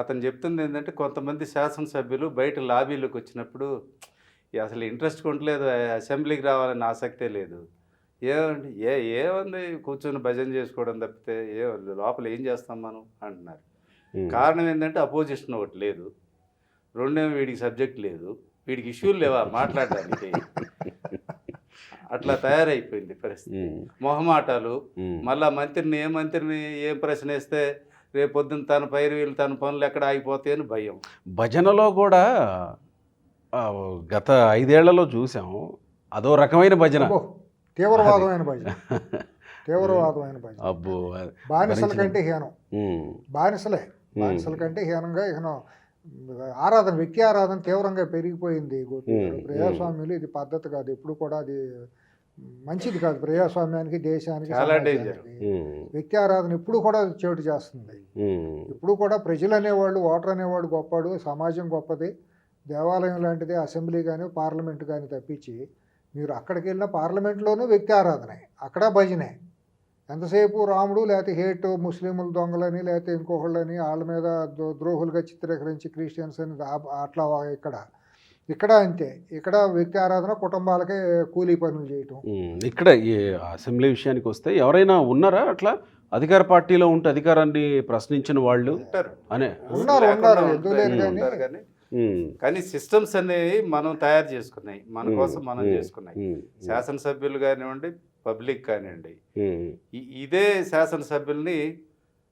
Speaker 3: అతను చెప్తుంది ఏంటంటే, కొంతమంది శాసనసభ్యులు బయట లాబీలోకి వచ్చినప్పుడు అసలు ఇంట్రెస్ట్ కొట్టలేదు, అసెంబ్లీకి రావాలని ఆసక్తే లేదు. ఏమండి ఏముంది కూర్చొని భజన చేసుకోవడం తప్పితే లోపల ఏం చేస్తాం మనం అంటున్నారు. కారణం ఏంటంటే అపోజిషన్ ఒకటి లేదు, రెండేమో వీడికి సబ్జెక్ట్ లేదు, వీడికి ఇష్యూలు లేవా మాట్లాడడానికి. అట్లా తయారైపోయింది పరిస్థితి. మొహమాటాలు, మళ్ళా మంత్రిని ఏం ప్రశ్న వేస్తే రేపొద్దున తన వీళ్ళు తన పనులు ఎక్కడ ఆగిపోతాయని భయం.
Speaker 1: భజనలో కూడా గత 5 ఏళ్లలో చూసాం, అదో రకమైన భజన,
Speaker 2: తీవ్రవాదమైన భజన.
Speaker 1: అబ్బో,
Speaker 2: బానిసల కంటే హీనం, బానిసల కంటే హీనంగా ఆరాధన, వ్యక్తి ఆరాధన తీవ్రంగా పెరిగిపోయింది. ప్రజాస్వామ్యులు ఇది పద్ధతి కాదు, ఎప్పుడు కూడా అది మంచిది కాదు. ప్రజాస్వామ్యానికి, దేశానికి, వ్యక్తి ఆరాధన ఎప్పుడు కూడా చోటు చేస్తుంది. ఇప్పుడు కూడా ప్రజలు అనేవాళ్ళు, ఓటర్ అనేవాడు గొప్పవాడు, సమాజం గొప్పది, దేవాలయం లాంటిది అసెంబ్లీ కానీ పార్లమెంట్ కానీ తప్పించి మీరు అక్కడికి వెళ్ళిన పార్లమెంట్లోనూ వ్యక్తి ఆరాధనే, అక్కడ భజనే. ఎంతసేపు రాముడు లేకపోతే హేట్, ముస్లింలు దొంగలని లేకపోతే ఇంకొకళ్ళని వాళ్ళ మీద ద్రోహులుగా చిత్రీకరించి క్రిస్టియన్స్ అని అట్లా ఇక్కడ అంతే. ఇక్కడ వ్యక్తి ఆరాధన, కుటుంబాలకే కూలీ పనులు చేయటం.
Speaker 1: ఇక్కడ ఈ అసెంబ్లీ విషయానికి వస్తే ఎవరైనా ఉన్నారా అట్లా అధికార పార్టీలో ఉంటే అధికారాన్ని ప్రశ్నించిన వాళ్ళు అనే
Speaker 2: ఉన్నారు, ఎందుకు లేరు కానీ
Speaker 3: కానీ సిస్టమ్స్ అనేవి మనం తయారు చేసుకున్నాయి, మన కోసం మనం చేసుకున్నాయి. శాసనసభ్యులు కానివ్వండి, పబ్లిక్ కానివ్వండి, ఇదే శాసనసభ్యుల్ని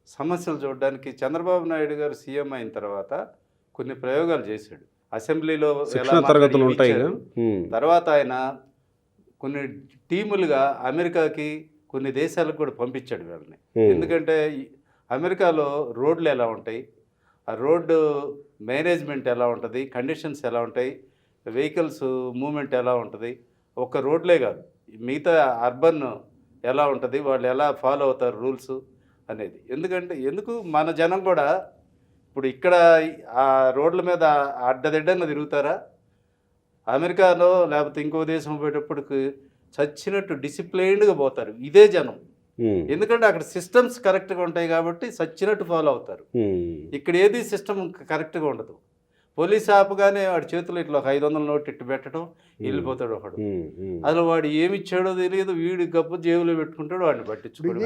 Speaker 3: సమస్యలు చూడడానికి చంద్రబాబు నాయుడు గారు సీఎం అయిన తర్వాత కొన్ని ప్రయోగాలు చేశాడు. అసెంబ్లీలో
Speaker 1: తరగతులు ఉంటాయి.
Speaker 3: తర్వాత ఆయన కొన్ని టీములుగా అమెరికాకి, కొన్ని దేశాలకు కూడా పంపించాడు వీళ్ళని. ఎందుకంటే అమెరికాలో రోడ్లు ఎలా ఉంటాయి, ఆ రోడ్డు మేనేజ్మెంట్ ఎలా ఉంటుంది, కండిషన్స్ ఎలా ఉంటాయి, వెహికల్స్ మూమెంట్ ఎలా ఉంటుంది, ఒక్క రోడ్లే కాదు మిగతా అర్బన్ ఎలా ఉంటుంది, వాళ్ళు ఎలా ఫాలో అవుతారు రూల్స్ అనేది. ఎందుకు మన జనం కూడా ఇప్పుడు ఇక్కడ ఆ రోడ్ల మీద అడ్డదిడ్డంగా తిరుగుతారా? అమెరికాలో లేకపోతే ఇంకో దేశం పోయేటప్పటికి చచ్చినట్టు డిసిప్లైన్డ్గా పోతారు. ఇదే జనం. ఎందుకంటే అక్కడ సిస్టమ్స్ కరెక్ట్గా ఉంటాయి కాబట్టి చచ్చినట్టు ఫాలో అవుతారు. ఇక్కడ ఏది సిస్టమ్ కరెక్ట్గా ఉండదు. పోలీస్ ఆపగానే వాడి చేతులు ఇట్లా ఒక 500 నోట్ ఇట్టు పెట్టడం, వెళ్ళిపోతాడు ఒకడు. అసలు వాడు ఏమి ఇచ్చాడో తెలియదు, వీడి గప్పు జేబులో పెట్టుకుంటాడు, వాడిని పట్టించుకోడు,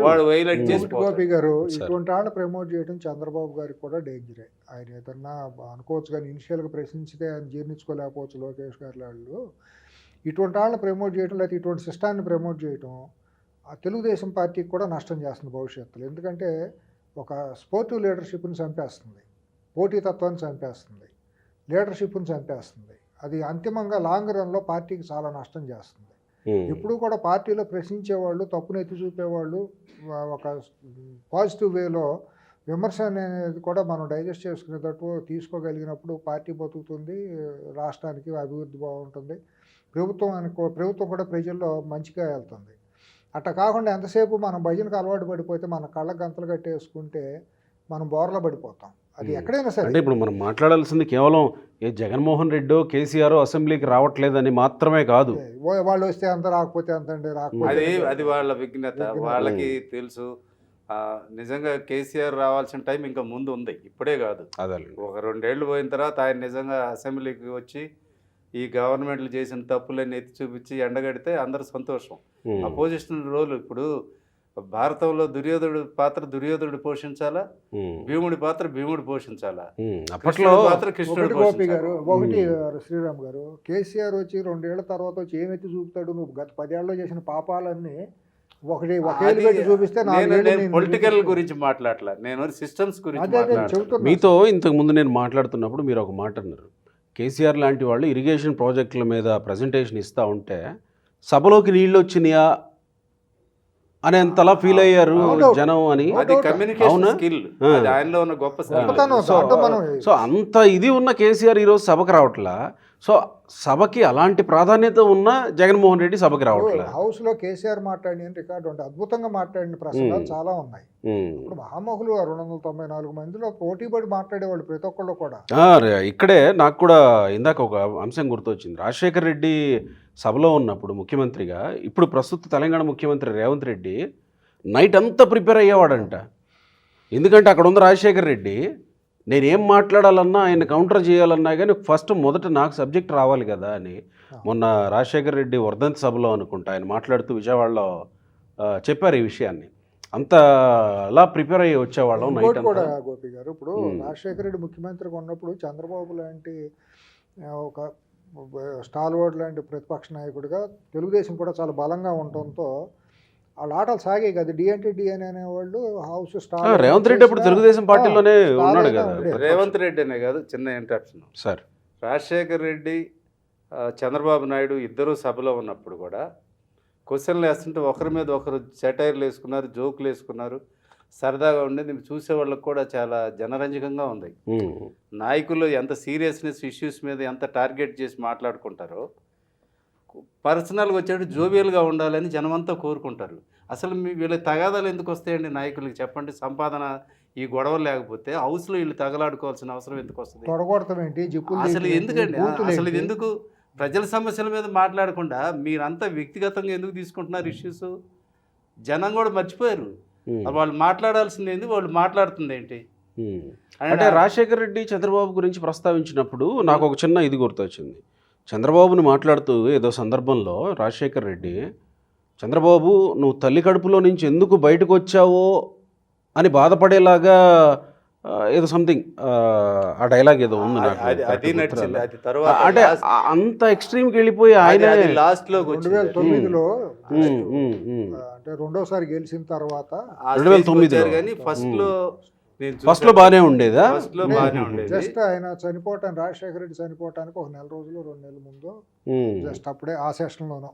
Speaker 3: వాడు వైలెట్ చేసి.
Speaker 2: గోపి గారు ఇటువంటి వాళ్ళని ప్రమోట్ చేయడం చంద్రబాబు గారికి కూడా డేంజరే. ఆయన ఏదన్నా అనుకోవచ్చు కానీ ఇనిషియల్గా ప్రశ్నించితే ఆయన జీర్ణించుకోలేకపోవచ్చు లోకేష్ గారి వాళ్ళు. ఇటువంటి వాళ్ళని ప్రమోట్ చేయడం లేకపోతే ఇటువంటి సిస్టాన్ని ప్రమోట్ చేయడం ఆ తెలుగుదేశం పార్టీకి కూడా నష్టం చేస్తుంది భవిష్యత్తులో. ఎందుకంటే ఒక స్పోర్టివ్ లీడర్షిప్ని చంపేస్తుంది, పోటీతత్వాన్ని చంపేస్తుంది, లీడర్షిప్ని చంపేస్తుంది. అది అంతిమంగా లాంగ్ రన్లో పార్టీకి చాలా నష్టం చేస్తుంది. ఎప్పుడూ కూడా పార్టీలో ప్రశ్నించేవాళ్ళు, తప్పును ఎత్తి చూపేవాళ్ళు ఒక పాజిటివ్ వేలో విమర్శ అనేది కూడా మనం డైజెస్ట్ చేసుకునేటట్టు తీసుకోగలిగినప్పుడు పార్టీ బతుకుతుంది, రాష్ట్రానికి అభివృద్ధి బాగుంటుంది, ప్రభుత్వం కూడా ప్రజల్లో మంచిగా వెళ్తుంది. అట్లా కాకుండా ఎంతసేపు మనం భజనకు అలవాటు పడిపోతే మన కళ్ళ గంతలు కట్టేసుకుంటే మనం బోర్ల పడిపోతాం. అది ఎక్కడైనా సరే.
Speaker 1: అంటే ఇప్పుడు మనం మాట్లాడాల్సింది కేవలం ఏ జగన్మోహన్ రెడ్డి కేసీఆర్ అసెంబ్లీకి రావట్లేదని మాత్రమే కాదు.
Speaker 2: వాళ్ళు వస్తే అంత రాకపోతే అంత అండి, రాకపోతే
Speaker 3: అది వాళ్ళ విఘ్నత, వాళ్ళకి తెలుసు. నిజంగా కేసీఆర్ రావాల్సిన టైం ఇంకా ముందు ఉంది, ఇప్పుడే కాదు.
Speaker 1: అదే
Speaker 3: ఒక 2 ఏళ్ళు పోయిన తర్వాత ఆయన నిజంగా అసెంబ్లీకి వచ్చి ఈ గవర్నమెంట్లు చేసిన తప్పులన్నీ ఎత్తి చూపించి ఎండగడితే అందరు సంతోషం. అపోజిషన్ రోల్ ఇప్పుడు భారతంలో దుర్యోధనుడు పోషించాలా, భీముడి పాత్ర భీముడు పోషించాలా,
Speaker 1: అప్పట్లో
Speaker 3: పాత్ర కృష్ణుడు.
Speaker 2: గోపి గారు ఒకటి శ్రీరామ్ గారు, కేసీఆర్ వచ్చి 2 ఏళ్ల తర్వాత వచ్చి ఏమెత్తి చూపుతాడు, నువ్వు గత 10 ఏళ్ళలో చేసిన పాపాలన్నీ ఒకేళ్ళు పెట్టి చూపిస్తే.
Speaker 3: పొలిటికల్ గురించి మాట్లాడలా, నేను సిస్టమ్స్ గురించి.
Speaker 1: మీతో ఇంతకు ముందు నేను మాట్లాడుతున్నప్పుడు మీరు ఒక మాట అన్నారు, కేసీఆర్ లాంటి వాళ్ళు ఇరిగేషన్ ప్రాజెక్టుల మీద ప్రజెంటేషన్ ఇస్తూ ఉంటే సభలోకి నీళ్ళు వచ్చినాయా అనేంతలా ఫీల్ అయ్యారు జనం అని. సో అంత ఇది ఉన్న కేసీఆర్ ఈరోజు సభకు రావట్లా. సో సభకి అలాంటి ప్రాధాన్యత ఉన్న జగన్మోహన్ రెడ్డి సభకి రావట్లే.
Speaker 2: హౌస్ లో కేసీఆర్ మాట్లాడిన రికార్డు అంటే అద్భుతంగా మాట్లాడిన ప్రసంగాలు చాలా ఉన్నాయి. ఇప్పుడు మహామహులు 294 మందిలో పోటీపడి మాట్లాడేవాళ్ళు ప్రతి ఒక్కళ్ళు కూడా.
Speaker 1: ఇక్కడే నాకు కూడా ఇందాక ఒక అంశం గుర్తొచ్చింది. రాజశేఖర్ రెడ్డి సభలో ఉన్నప్పుడు ముఖ్యమంత్రిగా, ఇప్పుడు ప్రస్తుత తెలంగాణ ముఖ్యమంత్రి రేవంత్ రెడ్డి నైట్ అంతా ప్రిపేర్ అయ్యేవాడంట. ఎందుకంటే అక్కడ ఉంది రాజశేఖర్ రెడ్డి, నేనేం మాట్లాడాలన్నా ఆయన కౌంటర్ చేయాలన్నా కానీ ఫస్ట్ మొదట నాకు సబ్జెక్ట్ రావాలి కదా అని. మొన్న రాజశేఖర్ రెడ్డి వర్ధంతి సభలో అనుకుంటా ఆయన మాట్లాడుతూ విజయవాడలో చెప్పారు ఈ విషయాన్ని. అంత అలా ప్రిపేర్ అయ్యి వచ్చేవాళ్ళం నైట్
Speaker 2: కూడా. గోపి గారు ఇప్పుడు రాజశేఖర రెడ్డి ముఖ్యమంత్రిగా ఉన్నప్పుడు చంద్రబాబు లాంటి ఒక స్టాల్వర్డ్ లాంటి ప్రతిపక్ష నాయకుడిగా తెలుగుదేశం కూడా చాలా బలంగా ఉండటంతో వాళ్ళ ఆటలు సాగే కదా. డిఎన్ఏ అనేవాళ్ళు హౌస్ స్టార్.
Speaker 1: రేవంత్ రెడ్డి అప్పుడు తెలుగుదేశం పార్టీలోనే ఉన్నాడు కదా.
Speaker 3: రేవంత్ రెడ్డి అనే కాదు, చిన్న ఇంట్రప్షన్
Speaker 1: సార్.
Speaker 3: రాజశేఖర్ రెడ్డి చంద్రబాబు నాయుడు ఇద్దరు సభలో ఉన్నప్పుడు కూడా క్వశ్చన్లు వేస్తుంటే ఒకరి మీద ఒకరు సెటైర్లు వేసుకున్నారు, జోకులు వేసుకున్నారు, సరదాగా ఉండేది. చూసే వాళ్ళకి కూడా చాలా జనరంజకంగా ఉంది. నాయకులు ఎంత సీరియస్నెస్ ఇష్యూస్ మీద ఎంత టార్గెట్ చేసి మాట్లాడుకుంటారో, పర్సనల్గా వచ్చేటప్పుడు జోవియల్గా ఉండాలని జనమంతా కోరుకుంటారు. అసలు వీళ్ళ తగాదాలు ఎందుకు వస్తాయండి నాయకులకి చెప్పండి? సంపాదన ఈ గొడవలు లేకపోతే హౌస్లో వీళ్ళు తగలాడుకోవాల్సిన అవసరం ఎందుకు వస్తుంది? అసలు ఎందుకండి? అసలు ఇది ఎందుకు? ప్రజల సమస్యల మీద మాట్లాడకుండా మీరంతా వ్యక్తిగతంగా ఎందుకు తీసుకుంటున్నారు ఇష్యూస్? జనం కూడా మర్చిపోయారు. వాళ్ళు మాట్లాడాల్సింది ఏంటి, వాళ్ళు మాట్లాడుతుంది ఏంటి?
Speaker 1: అంటే రాజశేఖర్ రెడ్డి చంద్రబాబు గురించి ప్రస్తావించినప్పుడు నాకు ఒక చిన్న ఇది గుర్తొచ్చింది. చంద్రబాబుని మాట్లాడుతూ ఏదో సందర్భంలో రాజశేఖర్ రెడ్డి, చంద్రబాబు నువ్వు తల్లి కడుపులో నుంచి ఎందుకు బయటకు వచ్చావో అని బాధపడేలాగా ఏదో సంథింగ్ ఆ డైలాగ్ ఏదో ఉంది నాకు. అంటే అంత ఎక్స్ట్రీమ్కి వెళ్ళిపోయి ఆయన
Speaker 3: లాస్ట్లో
Speaker 2: 2009లో అంటే రెండోసారి గెలిచిన తర్వాత
Speaker 1: 2009 ఫస్ట్ లో బాగానే ఉండేదా?
Speaker 2: జస్ట్ ఆయన చనిపోవటానికి, రాజశేఖర రెడ్డి చనిపోవటానికి 1 నెల రోజులు 2 నెలల ముందు జస్ట్ అప్పుడే ఆ సెషన్లోనూ.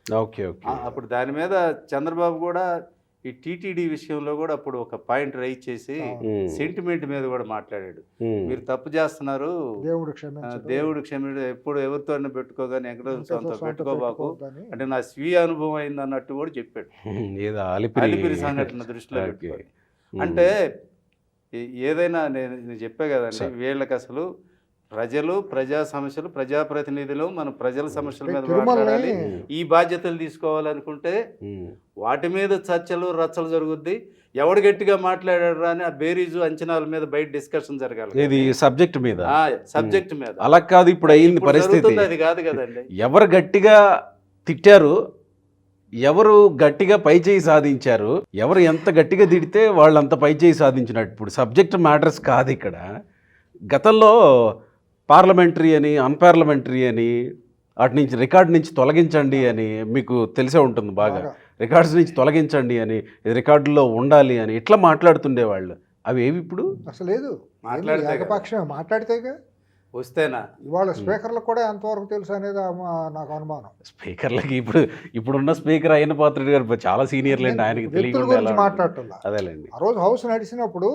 Speaker 1: Okay okay.
Speaker 3: అప్పుడు దాని మీద చంద్రబాబు కూడా ఈ టీటీడీ విషయంలో కూడా అప్పుడు ఒక పాయింట్ రైజ్ చేసి సెంటిమెంట్ మీద కూడా మాట్లాడాడు. మీరు తప్పు చేస్తున్నారు, దేవుడు క్షమించడు, ఎప్పుడు ఎవరితో పెట్టుకోగానే వెంకటేశ్వర పెట్టుకోబాకు అంటే నా స్వీయ అనుభవం అయింది అన్నట్టు కూడా చెప్పాడు. అలిపిరి సంఘటన దృష్టిలో పెట్టుకోవాలి. అంటే ఏదైనా నేను చెప్పే కదండి, వీళ్ళకి అసలు ప్రజలు, ప్రజా సమస్యలు, ప్రజాప్రతినిధులు మన ప్రజల సమస్యల మీద మాట్లాడాలి, ఈ బాధ్యతలు తీసుకోవాలనుకుంటే వాటి మీద చర్చలు రచ్చలు జరుగుద్ది. ఎవడు గట్టిగా మాట్లాడాడు అని ఆ బేరీజు అంచనాల మీద బయట డిస్కషన్ జరగాలి.
Speaker 1: ఇది సబ్జెక్ట్ మీద,
Speaker 3: సబ్జెక్ట్ మీద.
Speaker 1: అలా కాదు ఇప్పుడు అయింది పరిస్థితి.
Speaker 3: అది కాదు కదండి.
Speaker 1: ఎవరు గట్టిగా తిట్టారు, ఎవరు గట్టిగా పైచేయి సాధించారు, ఎవరు ఎంత గట్టిగా తిడితే వాళ్ళు అంత పైచేయి సాధించినట్టు. ఇప్పుడు సబ్జెక్ట్ మ్యాటర్స్ కాదు ఇక్కడ. గతంలో పార్లమెంటరీ అని, అన్పార్లమెంటరీ అని, వాటి నుంచి రికార్డు నుంచి తొలగించండి అని మీకు తెలిసే ఉంటుంది బాగా. రికార్డ్స్ నుంచి తొలగించండి అని, రికార్డులో ఉండాలి అని ఇట్లా మాట్లాడుతుండేవాళ్ళు. అవి ఏవి ఇప్పుడు
Speaker 2: అసలు లేదు. ఏకపక్షం మాట్లాడితేగా
Speaker 3: వస్తేనా.
Speaker 2: ఇవాళ స్పీకర్లకు కూడా ఎంతవరకు తెలుసు అనేది నాకు అనుమానం.
Speaker 1: స్పీకర్లకి ఇప్పుడున్న స్పీకర్ అయిన పాత్రుడు గారు చాలా సీనియర్ లేండి, ఆయనకి తెలియకుండా
Speaker 2: మాట్లాడటం.
Speaker 1: అదేలేండి.
Speaker 2: ఆ రోజు హౌస్ నడిచినప్పుడు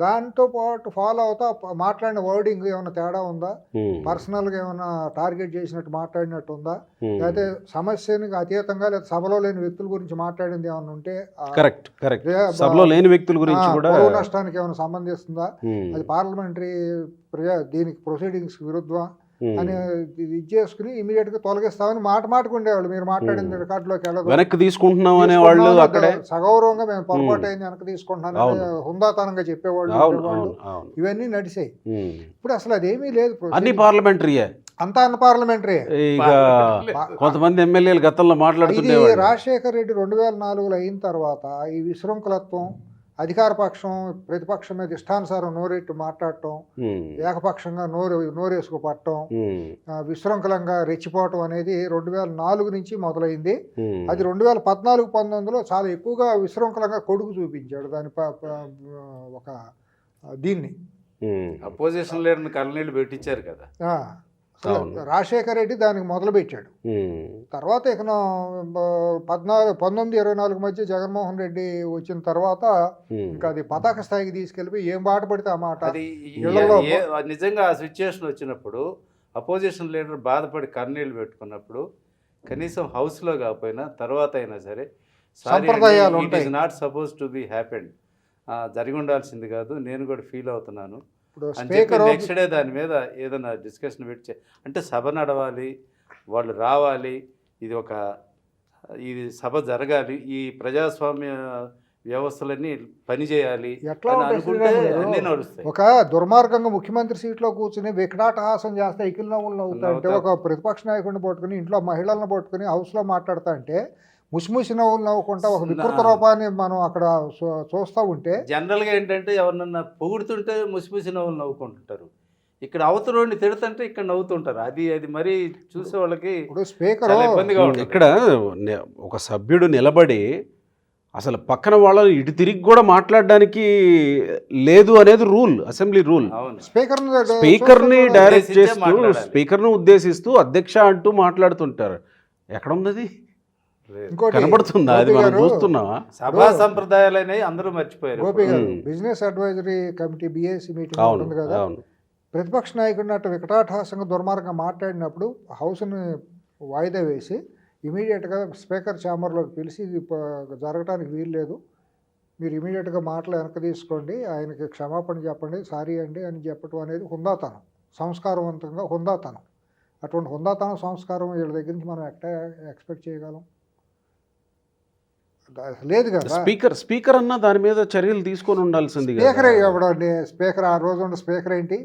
Speaker 2: దాంతో పాటు ఫాలో అవుతా మాట్లాడిన వర్డింగ్ ఏమైనా తేడా ఉందా, పర్సనల్ గా ఏమైనా టార్గెట్ చేసినట్టు మాట్లాడినట్టు ఉందా, లేకపోతే సమస్యనికి అతీతంగా లేదా సభలో లేని వ్యక్తుల గురించి మాట్లాడింది ఏమైనా ఉంటే,
Speaker 1: కరెక్ట్ కరెక్ట్, సభలో లేని వ్యక్తుల గురించి కూడా
Speaker 2: నష్టానికి ఏమైనా సంబంధిస్తుందా, అది పార్లమెంటరీ దీనికి ప్రొసీడింగ్స్ విరుద్ధమా అని ఇది చేసుకుని ఇమీడియట్ గా తొలగిస్తామని మాటకు ఉండేవాళ్ళు. మీరు మాట్లాడింది రికార్డులోకి వెళ్ళదు,
Speaker 1: వెనక్కి తీసుకుంటున్నాం అనేవాళ్ళు, అక్కడే
Speaker 2: సగౌరవంగా మేము పొరపాటు అయింది వెనక్కి తీసుకుంటున్నాను హుందాతనంగా చెప్పేవాళ్ళు. ఇవన్నీ నడిచాయి. ఇప్పుడు అసలు అదేమీ లేదు,
Speaker 1: అన్ని పార్లమెంటరీయే,
Speaker 2: అంతా అన్పార్లమెంటరీ.
Speaker 1: ఇక కొంతమంది ఎమ్మెల్యేలు గతంలో మాట్లాడుతుండేవాళ్ళు.
Speaker 2: రాజశేఖర రెడ్డి 2004లో అయిన తర్వాత ఈ విశృంఖలత్వం, అధికార పక్షం ప్రతిపక్షం మీద ఇష్టానుసారం నోరెట్టు మాట్లాడటం, ఏకపక్షంగా నోరేసుకు పట్టడం, విశృంఖలంగా రెచ్చిపోవటం అనేది 2004 నుంచి మొదలైంది. అది 2014-19లో చాలా ఎక్కువగా విశృంఖలంగా కొడుకు చూపించాడు దాని ఒక దీన్ని.
Speaker 3: అపోజిషన్ లీడర్ని కళ్ళనీళ్ళు పెట్టించారు కదా
Speaker 2: రాజశేఖర రెడ్డి, దానికి మొదలు పెట్టాడు. తర్వాత ఇక 19-24 మధ్య జగన్మోహన్ రెడ్డి వచ్చిన తర్వాత ఇంకా అది పతాక స్థాయికి తీసుకెళ్ళిపోయి ఏం బాట పడితే ఆ మాట.
Speaker 3: నిజంగా ఆ సిచ్యుయేషన్ వచ్చినప్పుడు అపోజిషన్ లీడర్ బాధపడి కన్నీళ్ళు పెట్టుకున్నప్పుడు కనీసం హౌస్లో కాకపోయినా తర్వాత అయినా సరే
Speaker 2: సంప్రదాయాలు ఉంటాయి,
Speaker 3: not suppose to be happened, జరిగి ఉండాల్సింది కాదు, నేను కూడా ఫీల్ అవుతున్నాను నెక్స్ట్ డే దాని మీద ఏదైనా డిస్కషన్ పెట్టి, అంటే సభ నడవాలి, వాళ్ళు రావాలి, ఇది సభ జరగాలి, ఈ ప్రజాస్వామ్య వ్యవస్థలన్నీ పనిచేయాలి అనుకుంటే అన్నీ నడుస్తాయి.
Speaker 2: ఒక దుర్మార్గంగా ముఖ్యమంత్రి సీట్లో కూర్చుని వికటాటహాసం చేస్తే ఇకిల్ నవ్వులు నవ్వుతాయంటే, ఒక ప్రతిపక్ష నాయకుడిని పట్టుకుని ఇంట్లో మహిళలను పట్టుకుని హౌస్లో మాట్లాడుతా అంటే ముసిముసి నవ్వులు నవ్వుకుంటా ఒక వికృత రూపాన్ని మనం అక్కడ చూస్తూ ఉంటే,
Speaker 3: జనరల్గా ఏంటంటే ఎవరినన్నా పొగుడుతుంటే ముసిముసి నవ్వులు నవ్వుకుంటుంటారు, ఇక్కడ అవతలని తిడుతుంటే ఇక్కడ నవ్వుతుంటారు. అది మరీ చూసే వాళ్ళకి
Speaker 2: స్పీకర్
Speaker 3: ఇబ్బందిగా ఉంటుంది.
Speaker 1: ఇక్కడ ఒక సభ్యుడు నిలబడి అసలు పక్కన వాళ్ళని ఇటు తిరిగి కూడా మాట్లాడడానికి లేదు అనేది రూల్, అసెంబ్లీ రూల్. స్పీకర్ని డైరెక్ట్ చేస్తూ, స్పీకర్ను ఉద్దేశిస్తూ అధ్యక్ష అంటూ మాట్లాడుతుంటారు. ఎక్కడ ఉన్నది కనబడుతుందా? అది మనం చూస్తున్నావా?
Speaker 3: సభా సంప్రదాయాలు అనేవి అందరూ మర్చిపోయారు.
Speaker 2: గోపి గారు business advisory committee BAC meeting ఉంటుంది కదా, ప్రతిపక్ష నాయకుడిని అట్లా వికటాటహాసంగా దుర్మార్గంగా మాట్లాడినప్పుడు హౌస్ని వాయిదా వేసి ఇమీడియట్గా స్పీకర్ ఛాంబర్లోకి పిలిచి ఇది జరగడానికి వీలు లేదు, మీరు ఇమీడియట్గా మాటలు వెనక్కి తీసుకోండి, ఆయనకి క్షమాపణ చెప్పండి, సారీ అండి అని చెప్పడం అనేది హుందాతనం, సంస్కారవంతంగా హుందాతనం. అటువంటి హుందాతనం సంస్కారం వీళ్ళ దగ్గర నుంచి మనం ఎట్లా ఎక్స్పెక్ట్ చేయగలం? లేదు కదా.
Speaker 1: స్పీకర్ అన్న దాని మీద చర్యలు తీసుకొని ఉండాల్సింది.
Speaker 2: స్పీకర్ ఎవడండి? స్పీకర్ ఆ రోజు ఉన్న స్పీకర్ ఏంటి?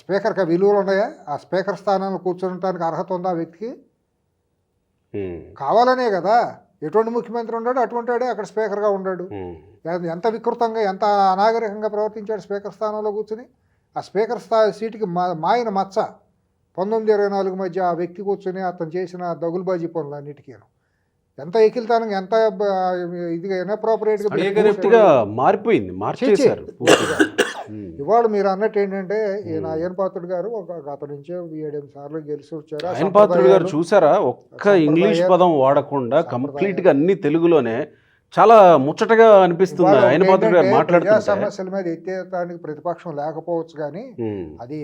Speaker 2: స్పీకర్కి విలువలు ఉన్నాయా? ఆ స్పీకర్ స్థానంలో కూర్చోడానికి అర్హత ఉందా ఆ వ్యక్తికి? కావాలనే కదా ఎటువంటి ముఖ్యమంత్రి ఉన్నాడు అటువంటి వాడే అక్కడ స్పీకర్గా ఉన్నాడు. ఎంత వికృతంగా, ఎంత అనాగరికంగా ప్రవర్తించాడు స్పీకర్ స్థానంలో కూర్చుని. ఆ స్పీకర్ సీటుకి మాయన మచ్చ 19-24 మధ్య ఆ వ్యక్తి కూర్చొని అతను చేసిన దగులుబాజీ పనులు అన్నిటికీ ఎంత ఎకిల్తానంగా, ఎంత ఇదిగా ఇన్అప్రోప్రియేట్గా
Speaker 1: మారిపోయింది, మార్చేశారు.
Speaker 2: ఇవాళ మీరు అన్నట్టు ఏంటంటే అయ్యన్ పాత్రుడు గారు గత నుంచే 7-8 సార్లు గెలిచి వచ్చారు.
Speaker 1: అయ్యన్ పాత్రుడు గారు చూసారా, ఒక్క ఇంగ్లీష్ పదం వాడకుండా కంప్లీట్గా అన్ని తెలుగులోనే చాలా ముచ్చటగా అనిపిస్తుంది ఆయన పాత్రుడు గారు మాట్లాడుతూ.
Speaker 2: సమస్యల మీద ఎత్తేయడానికి ప్రతిపక్షం లేకపోవచ్చు కానీ అది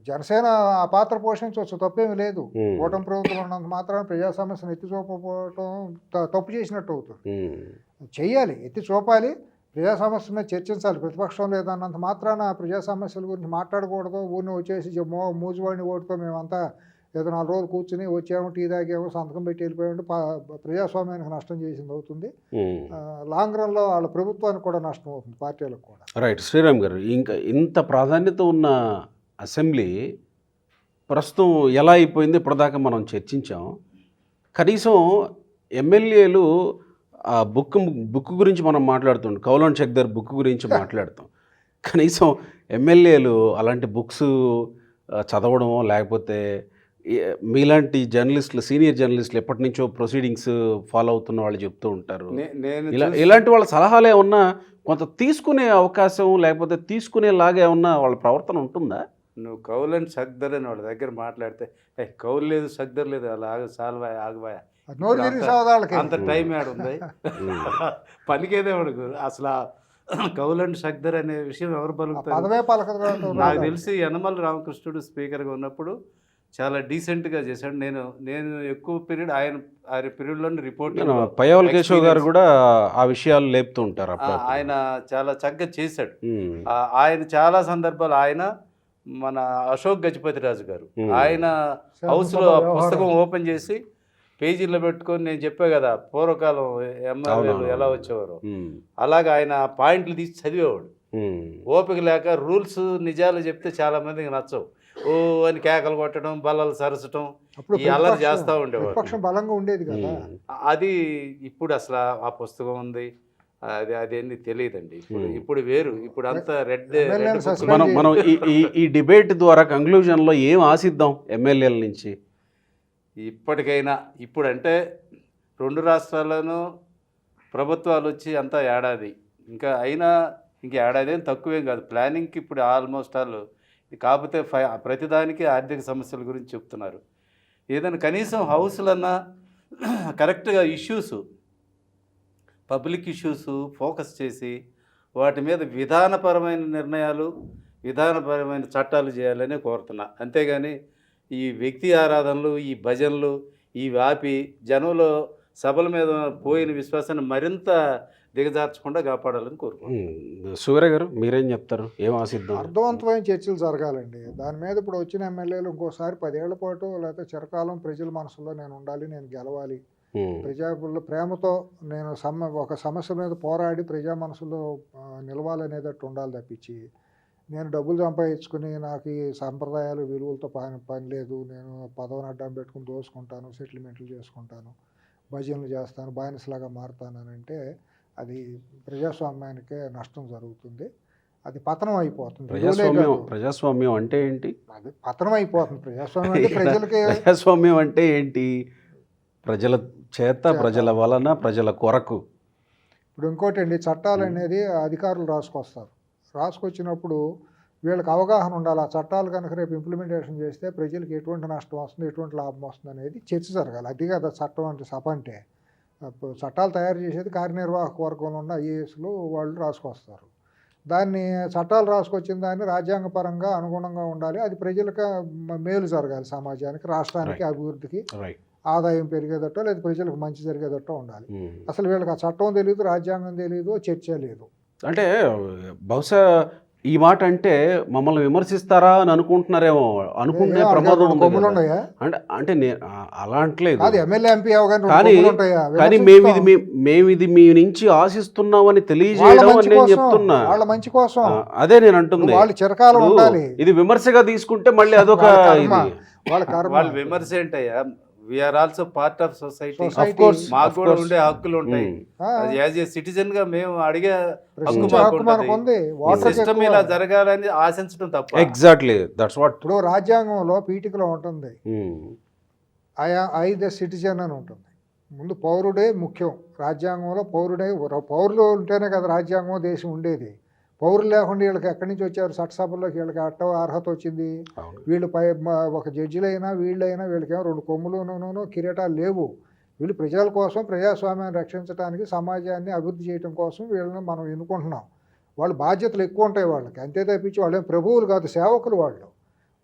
Speaker 2: జనసేన ఆ పాత్ర పోషించవచ్చు, తప్పేమీ లేదు. కూటమి ప్రభుత్వం ఉన్నంత మాత్రాన ప్రజా సమస్యను ఎత్తి చూపకపోవటం తప్పు చేసినట్టు అవుతుంది. చెయ్యాలి, ఎత్తి చూపాలి. ప్రజా సమస్య మీద చర్చించాలి. ప్రతిపక్షం లేదన్నంత మాత్రాన ప్రజా సమస్యల గురించి మాట్లాడకూడదు. ఊరిని వచ్చేసి మూజువాడిని ఓటుతో మేమంతా ఏదో 4 రోజులు కూర్చుని వచ్చాము, టీ తాగాము, సంతకం పెట్టి వెళ్ళిపోయాము, ప్రజాస్వామ్యానికి నష్టం చేసింది అవుతుంది. లాంగ్ రన్లో వాళ్ళ ప్రభుత్వానికి కూడా నష్టం అవుతుంది, పార్టీలకు కూడా.
Speaker 1: రైట్. శ్రీరామ్ గారు, ఇంకా ఇంత ప్రాధాన్యత ఉన్న అసెంబ్లీ ప్రస్తుతం ఎలా అయిపోయింది ఇప్పటిదాకా మనం చర్చించాం. కనీసం ఎమ్మెల్యేలు ఆ బుక్ గురించి మనం మాట్లాడుతుంటాం, కౌలన్ షక్దర్ బుక్ గురించి మాట్లాడుతాం. కనీసం ఎమ్మెల్యేలు అలాంటి బుక్స్ చదవడమో, లేకపోతే మీలాంటి జర్నలిస్టులు, సీనియర్ జర్నలిస్టులు ఎప్పటి నుంచో ప్రొసీడింగ్స్ ఫాలో అవుతున్న వాళ్ళు చెప్తూ ఉంటారు. ఇలాంటి వాళ్ళ సలహాలు ఏమన్నా కొంత తీసుకునే అవకాశం, లేకపోతే తీసుకునేలాగా ఏమన్నా వాళ్ళ ప్రవర్తన ఉంటుందా?
Speaker 3: నువ్వు కౌలన్ షక్దర్ అని వాళ్ళ దగ్గర మాట్లాడితే కౌలు లేదు, షక్దర్ లేదు, అలా సాల్వాయ ఆగబాయ, అంత టైం ఏడుంది, పనికేదే వాడుకు అసలు. కౌలన్ షక్దర్ అనే విషయం ఎవరు పలుకుతారు? నాకు తెలిసి యనమల రామకృష్ణుడు స్పీకర్గా ఉన్నప్పుడు చాలా డీసెంట్గా చేశాడు. నేను ఎక్కువ పీరియడ్ ఆయన పీరియడ్లోనే రిపోర్టింగ్,
Speaker 1: పయ్యావుల కేశవ్ గారు కూడా ఆ విషయాలు లేపుతూ ఉంటారు.
Speaker 3: ఆయన చాలా చక్కగా చేశాడు. ఆయన చాలా సందర్భాలు, ఆయన మన అశోక్ గజపతి రాజు గారు, ఆయన హౌస్లో పుస్తకం ఓపెన్ చేసి పేజీల్లో పెట్టుకొని, నేను చెప్పా కదా పూర్వకాలం ఎమ్మెల్యేలు ఎలా వచ్చేవారు, అలాగే ఆయన పాయింట్లు తీసి చదివేవాడు. ఓపిక లేక రూల్స్ నిజాలు చెప్తే చాలా మందికి నచ్చవు, ఓ అని కేకలు కొట్టడం, బల్లలు సరసటం, ఈ అల్లరి చేస్తూ ఉండేవాడు.
Speaker 2: బలంగా ఉండేది కదా
Speaker 3: అది. ఇప్పుడు అసలు ఆ పుస్తకం ఉంది, అదేంది తెలియదండి. ఇప్పుడు వేరు, ఇప్పుడు అంతా రెడ్.
Speaker 1: మనం ఈ డిబేట్ ద్వారా కంక్లూజన్లో ఏం ఆశిద్దాం ఎమ్మెల్యేల నుంచి?
Speaker 3: ఇప్పటికైనా, ఇప్పుడు అంటే 2 రాష్ట్రాల్లోనూ ప్రభుత్వాలు వచ్చి అంతా ఏడాది, ఇంకా అయినా ఇంక ఏడాది ఏం తక్కువేం కాదు ప్లానింగ్కి. ఇప్పుడు ఆల్మోస్ట్ ఆల్, కాకపోతే ప్రతిదానికి ఆర్థిక సమస్యల గురించి చెప్తున్నారు. ఏదైనా కనీసం హౌస్లన్నా కరెక్ట్గా ఇష్యూస్, పబ్లిక్ ఇష్యూస్ ఫోకస్ చేసి వాటి మీద విధానపరమైన నిర్ణయాలు, విధానపరమైన చట్టాలు చేయాలని కోరుతున్నా. అంతేగాని ఈ వ్యక్తి ఆరాధనలు, ఈ భజనలు, ఈ ఆపి జనంలో సభల మీద పోయిన విశ్వాసాన్ని మరింత దిగజార్చకుండా కాపాడాలని కోరుకుంటున్నాను.
Speaker 1: సూర్య గారు, మీరేం చెప్తారు? ఏం ఆశిద్దాం?
Speaker 2: అర్థవంతమైన చర్చలు జరగాలండి దాని మీద. ఇప్పుడు వచ్చిన ఎమ్మెల్యేలు ఇంకోసారి 10 ఏళ్ల పాటు లేకపోతే చిరకాలం ప్రజల మనసులో నేను ఉండాలి, నేను గెలవాలి, ప్రజల ప్రేమతో నేను ఒక సమస్య మీద పోరాడి ప్రజా మనసులో నిలవాలనేటట్టు ఉండాలి తప్పించి, నేను డబ్బులు సంపాదించుకుని నాకు ఈ సంప్రదాయాలు విలువలతో పని లేదు, నేను పదవిని అడ్డం పెట్టుకుని దోసుకుంటాను, సెటిల్మెంట్లు చేసుకుంటాను, భజనలు చేస్తాను, బానిసలాగా మారుతాను అని అంటే అది ప్రజాస్వామ్యానికే నష్టం జరుగుతుంది. అది పతనం అయిపోతుంది.
Speaker 1: ప్రజాస్వామ్యం అంటే ఏంటి?
Speaker 2: అది పతనం అయిపోతుంది. ప్రజాస్వామ్యం అంటే ప్రజలకి,
Speaker 1: ప్రజాస్వామ్యం అంటే ఏంటి? ప్రజల చేత, ప్రజల వలన, ప్రజల కొరకు.
Speaker 2: ఇప్పుడు ఇంకోటి అండి, చట్టాలు అనేది అధికారులు రాసుకొచ్చినప్పుడు వీళ్ళకి అవగాహన ఉండాలి. ఆ చట్టాలు కనుక రేపు ఇంప్లిమెంటేషన్ చేస్తే ప్రజలకు ఎటువంటి నష్టం వస్తుంది, ఎటువంటి లాభం వస్తుంది అనేది చర్చ జరగాలి. అది కదా చట్టం అంటే. సభ అంటే చట్టాలు తయారు చేసేది కార్యనిర్వాహక వర్గంలో ఉన్న ఐఏఎస్లు వాళ్ళు రాసుకొస్తారు. దాన్ని చట్టాలు రాసుకొచ్చిన దాన్ని రాజ్యాంగపరంగా అనుగుణంగా ఉండాలి. అది ప్రజలకు మేలు జరగాలి, సమాజానికి, రాష్ట్రానికి, అభివృద్ధికి, ఆదాయం పెరిగేదట్టో లేదా ప్రజలకు మంచి జరిగేదట్టో ఉండాలి. అసలు వీళ్ళకి ఆ చట్టం తెలియదు, రాజ్యాంగం తెలియదు, చర్చ లేదు.
Speaker 1: అంటే బహుశా ఈ మాట అంటే మమ్మల్ని విమర్శిస్తారా అని అనుకుంటున్నారేమో, అనుకుంటే ప్రమాదం ఉంది. అంటే నేను అలా అంటలేదు, కానీ మేము ఇది మీ నుంచి ఆశిస్తున్నామని తెలియజేయడం అని నేను చెప్తున్నా.
Speaker 2: వాళ్ళ మంచి కోసం
Speaker 1: అదే నేను అంటుంది.
Speaker 2: వాళ్ళు చిరకాలం ఉండాలి.
Speaker 1: ఇది విమర్శగా తీసుకుంటే మళ్ళీ అదొక
Speaker 3: వాళ్ళ విమర్శ ఏంటయ్యా? We are also part of society. మాకు కూడా ఉండే హక్కులు ఉంటాయి. యాజ్ ఏ సిటిజన్ గా మేము అడిగే హక్కు మాకుంది. సిస్టమ్ ఇలా జరగాలని ఆశించడం తప్ప.
Speaker 1: Exactly that's what.
Speaker 2: ఇప్పుడు రాజ్యాంగంలో పీఠికలో ఉంటుంది, ఐ ద సిటిజన్ అని ఉంటుంది. ముందు పౌరుడే ముఖ్యం. రాజ్యాంగంలో పౌరులు ఉంటేనే కదా రాజ్యాంగం, దేశం ఉండేది. పౌరులు లేకుండా వీళ్ళకి ఎక్కడి నుంచి వచ్చారు చట్టసభల్లోకి? వీళ్ళకి అర్హత వచ్చింది. వీళ్ళు ఒక జడ్జిలైనా వీళ్ళైనా వీళ్ళకేమో 2 కొమ్ములు కిరీటాలు లేవు. వీళ్ళు ప్రజల కోసం, ప్రజాస్వామ్యాన్ని రక్షించడానికి, సమాజాన్ని అభివృద్ధి చేయడం కోసం వీళ్ళని మనం ఎన్నుకుంటున్నాం. వాళ్ళు బాధ్యతలు ఎక్కువ ఉంటాయి వాళ్ళకి. అంతే తప్పించి వాళ్ళు ఏం ప్రభువులు కాదు, సేవకులు వాళ్ళు.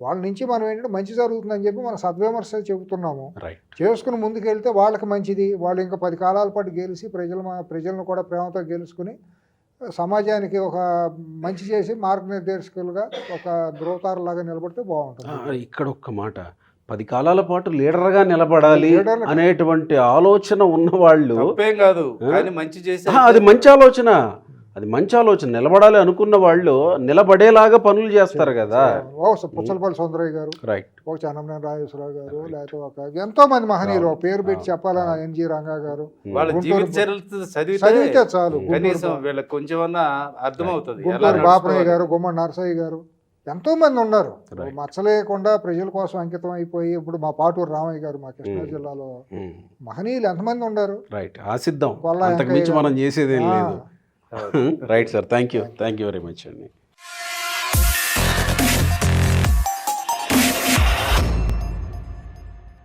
Speaker 2: వాళ్ళ నుంచి మనం ఏంటంటే మంచి జరుగుతుందని చెప్పి మనం సద్విమర్శ చెబుతున్నాము. చేసుకుని ముందుకెళ్తే వాళ్ళకి మంచిది. వాళ్ళు ఇంకా 10 కాలాల పాటు గెలిచి ప్రజలను కూడా ప్రేమతో గెలుచుకుని సమాజానికి ఒక మంచి చేసి మార్గనిర్దేశకులుగా ఒక ధ్రువతారలాగా నిలబడితే బాగుంటుంది.
Speaker 1: ఇక్కడ ఒక్క మాట, 10 కాలాల పాటు లీడర్గా నిలబడాలి అనేటువంటి ఆలోచన ఉన్నవాళ్ళు,
Speaker 3: తప్పేం కాదు కానీ మంచి చేసి
Speaker 1: అది మంచి ఆలోచన, అది మంచి ఆలోచన. నిలబడాలి అనుకున్న వాళ్ళు నిలబడేలాగా పనులు చేస్తారు కదా.
Speaker 2: పుచ్చలపల్లి సుందరయ్య గారు,
Speaker 1: రైట్,
Speaker 2: ఒక చన్నమనేని రాజేశ్వరరావు గారు, లేకపోతే ఒక ఎంతో మంది మహనీయులు పేరు పెట్టి చెప్పాలని ఎన్జి రంగా గారు,
Speaker 3: వాళ్ళ జీవిత చరిత్ర
Speaker 2: చదివితే చాలు.
Speaker 3: కనీసం వీళ్ళకి కొంచెమన్నా అర్థమవుతుంది.
Speaker 2: గుంటూరు బాపనయ్య గారు, గుమ్మడి నరసయ్య గారు, ఎంతో మంది ఉన్నారు మచ్చలేకుండా ప్రజల కోసం అంకితం అయిపోయి. ఇప్పుడు మా పాటూరు రామయ్య గారు, మా కృష్ణా జిల్లాలో మహనీయులు ఎంతమంది ఉన్నారు.
Speaker 1: రైట్, ఆశిద్దాం, అంతకు మించి మనం చేసేదేం లేదు. Right sir, thank you very much అండి.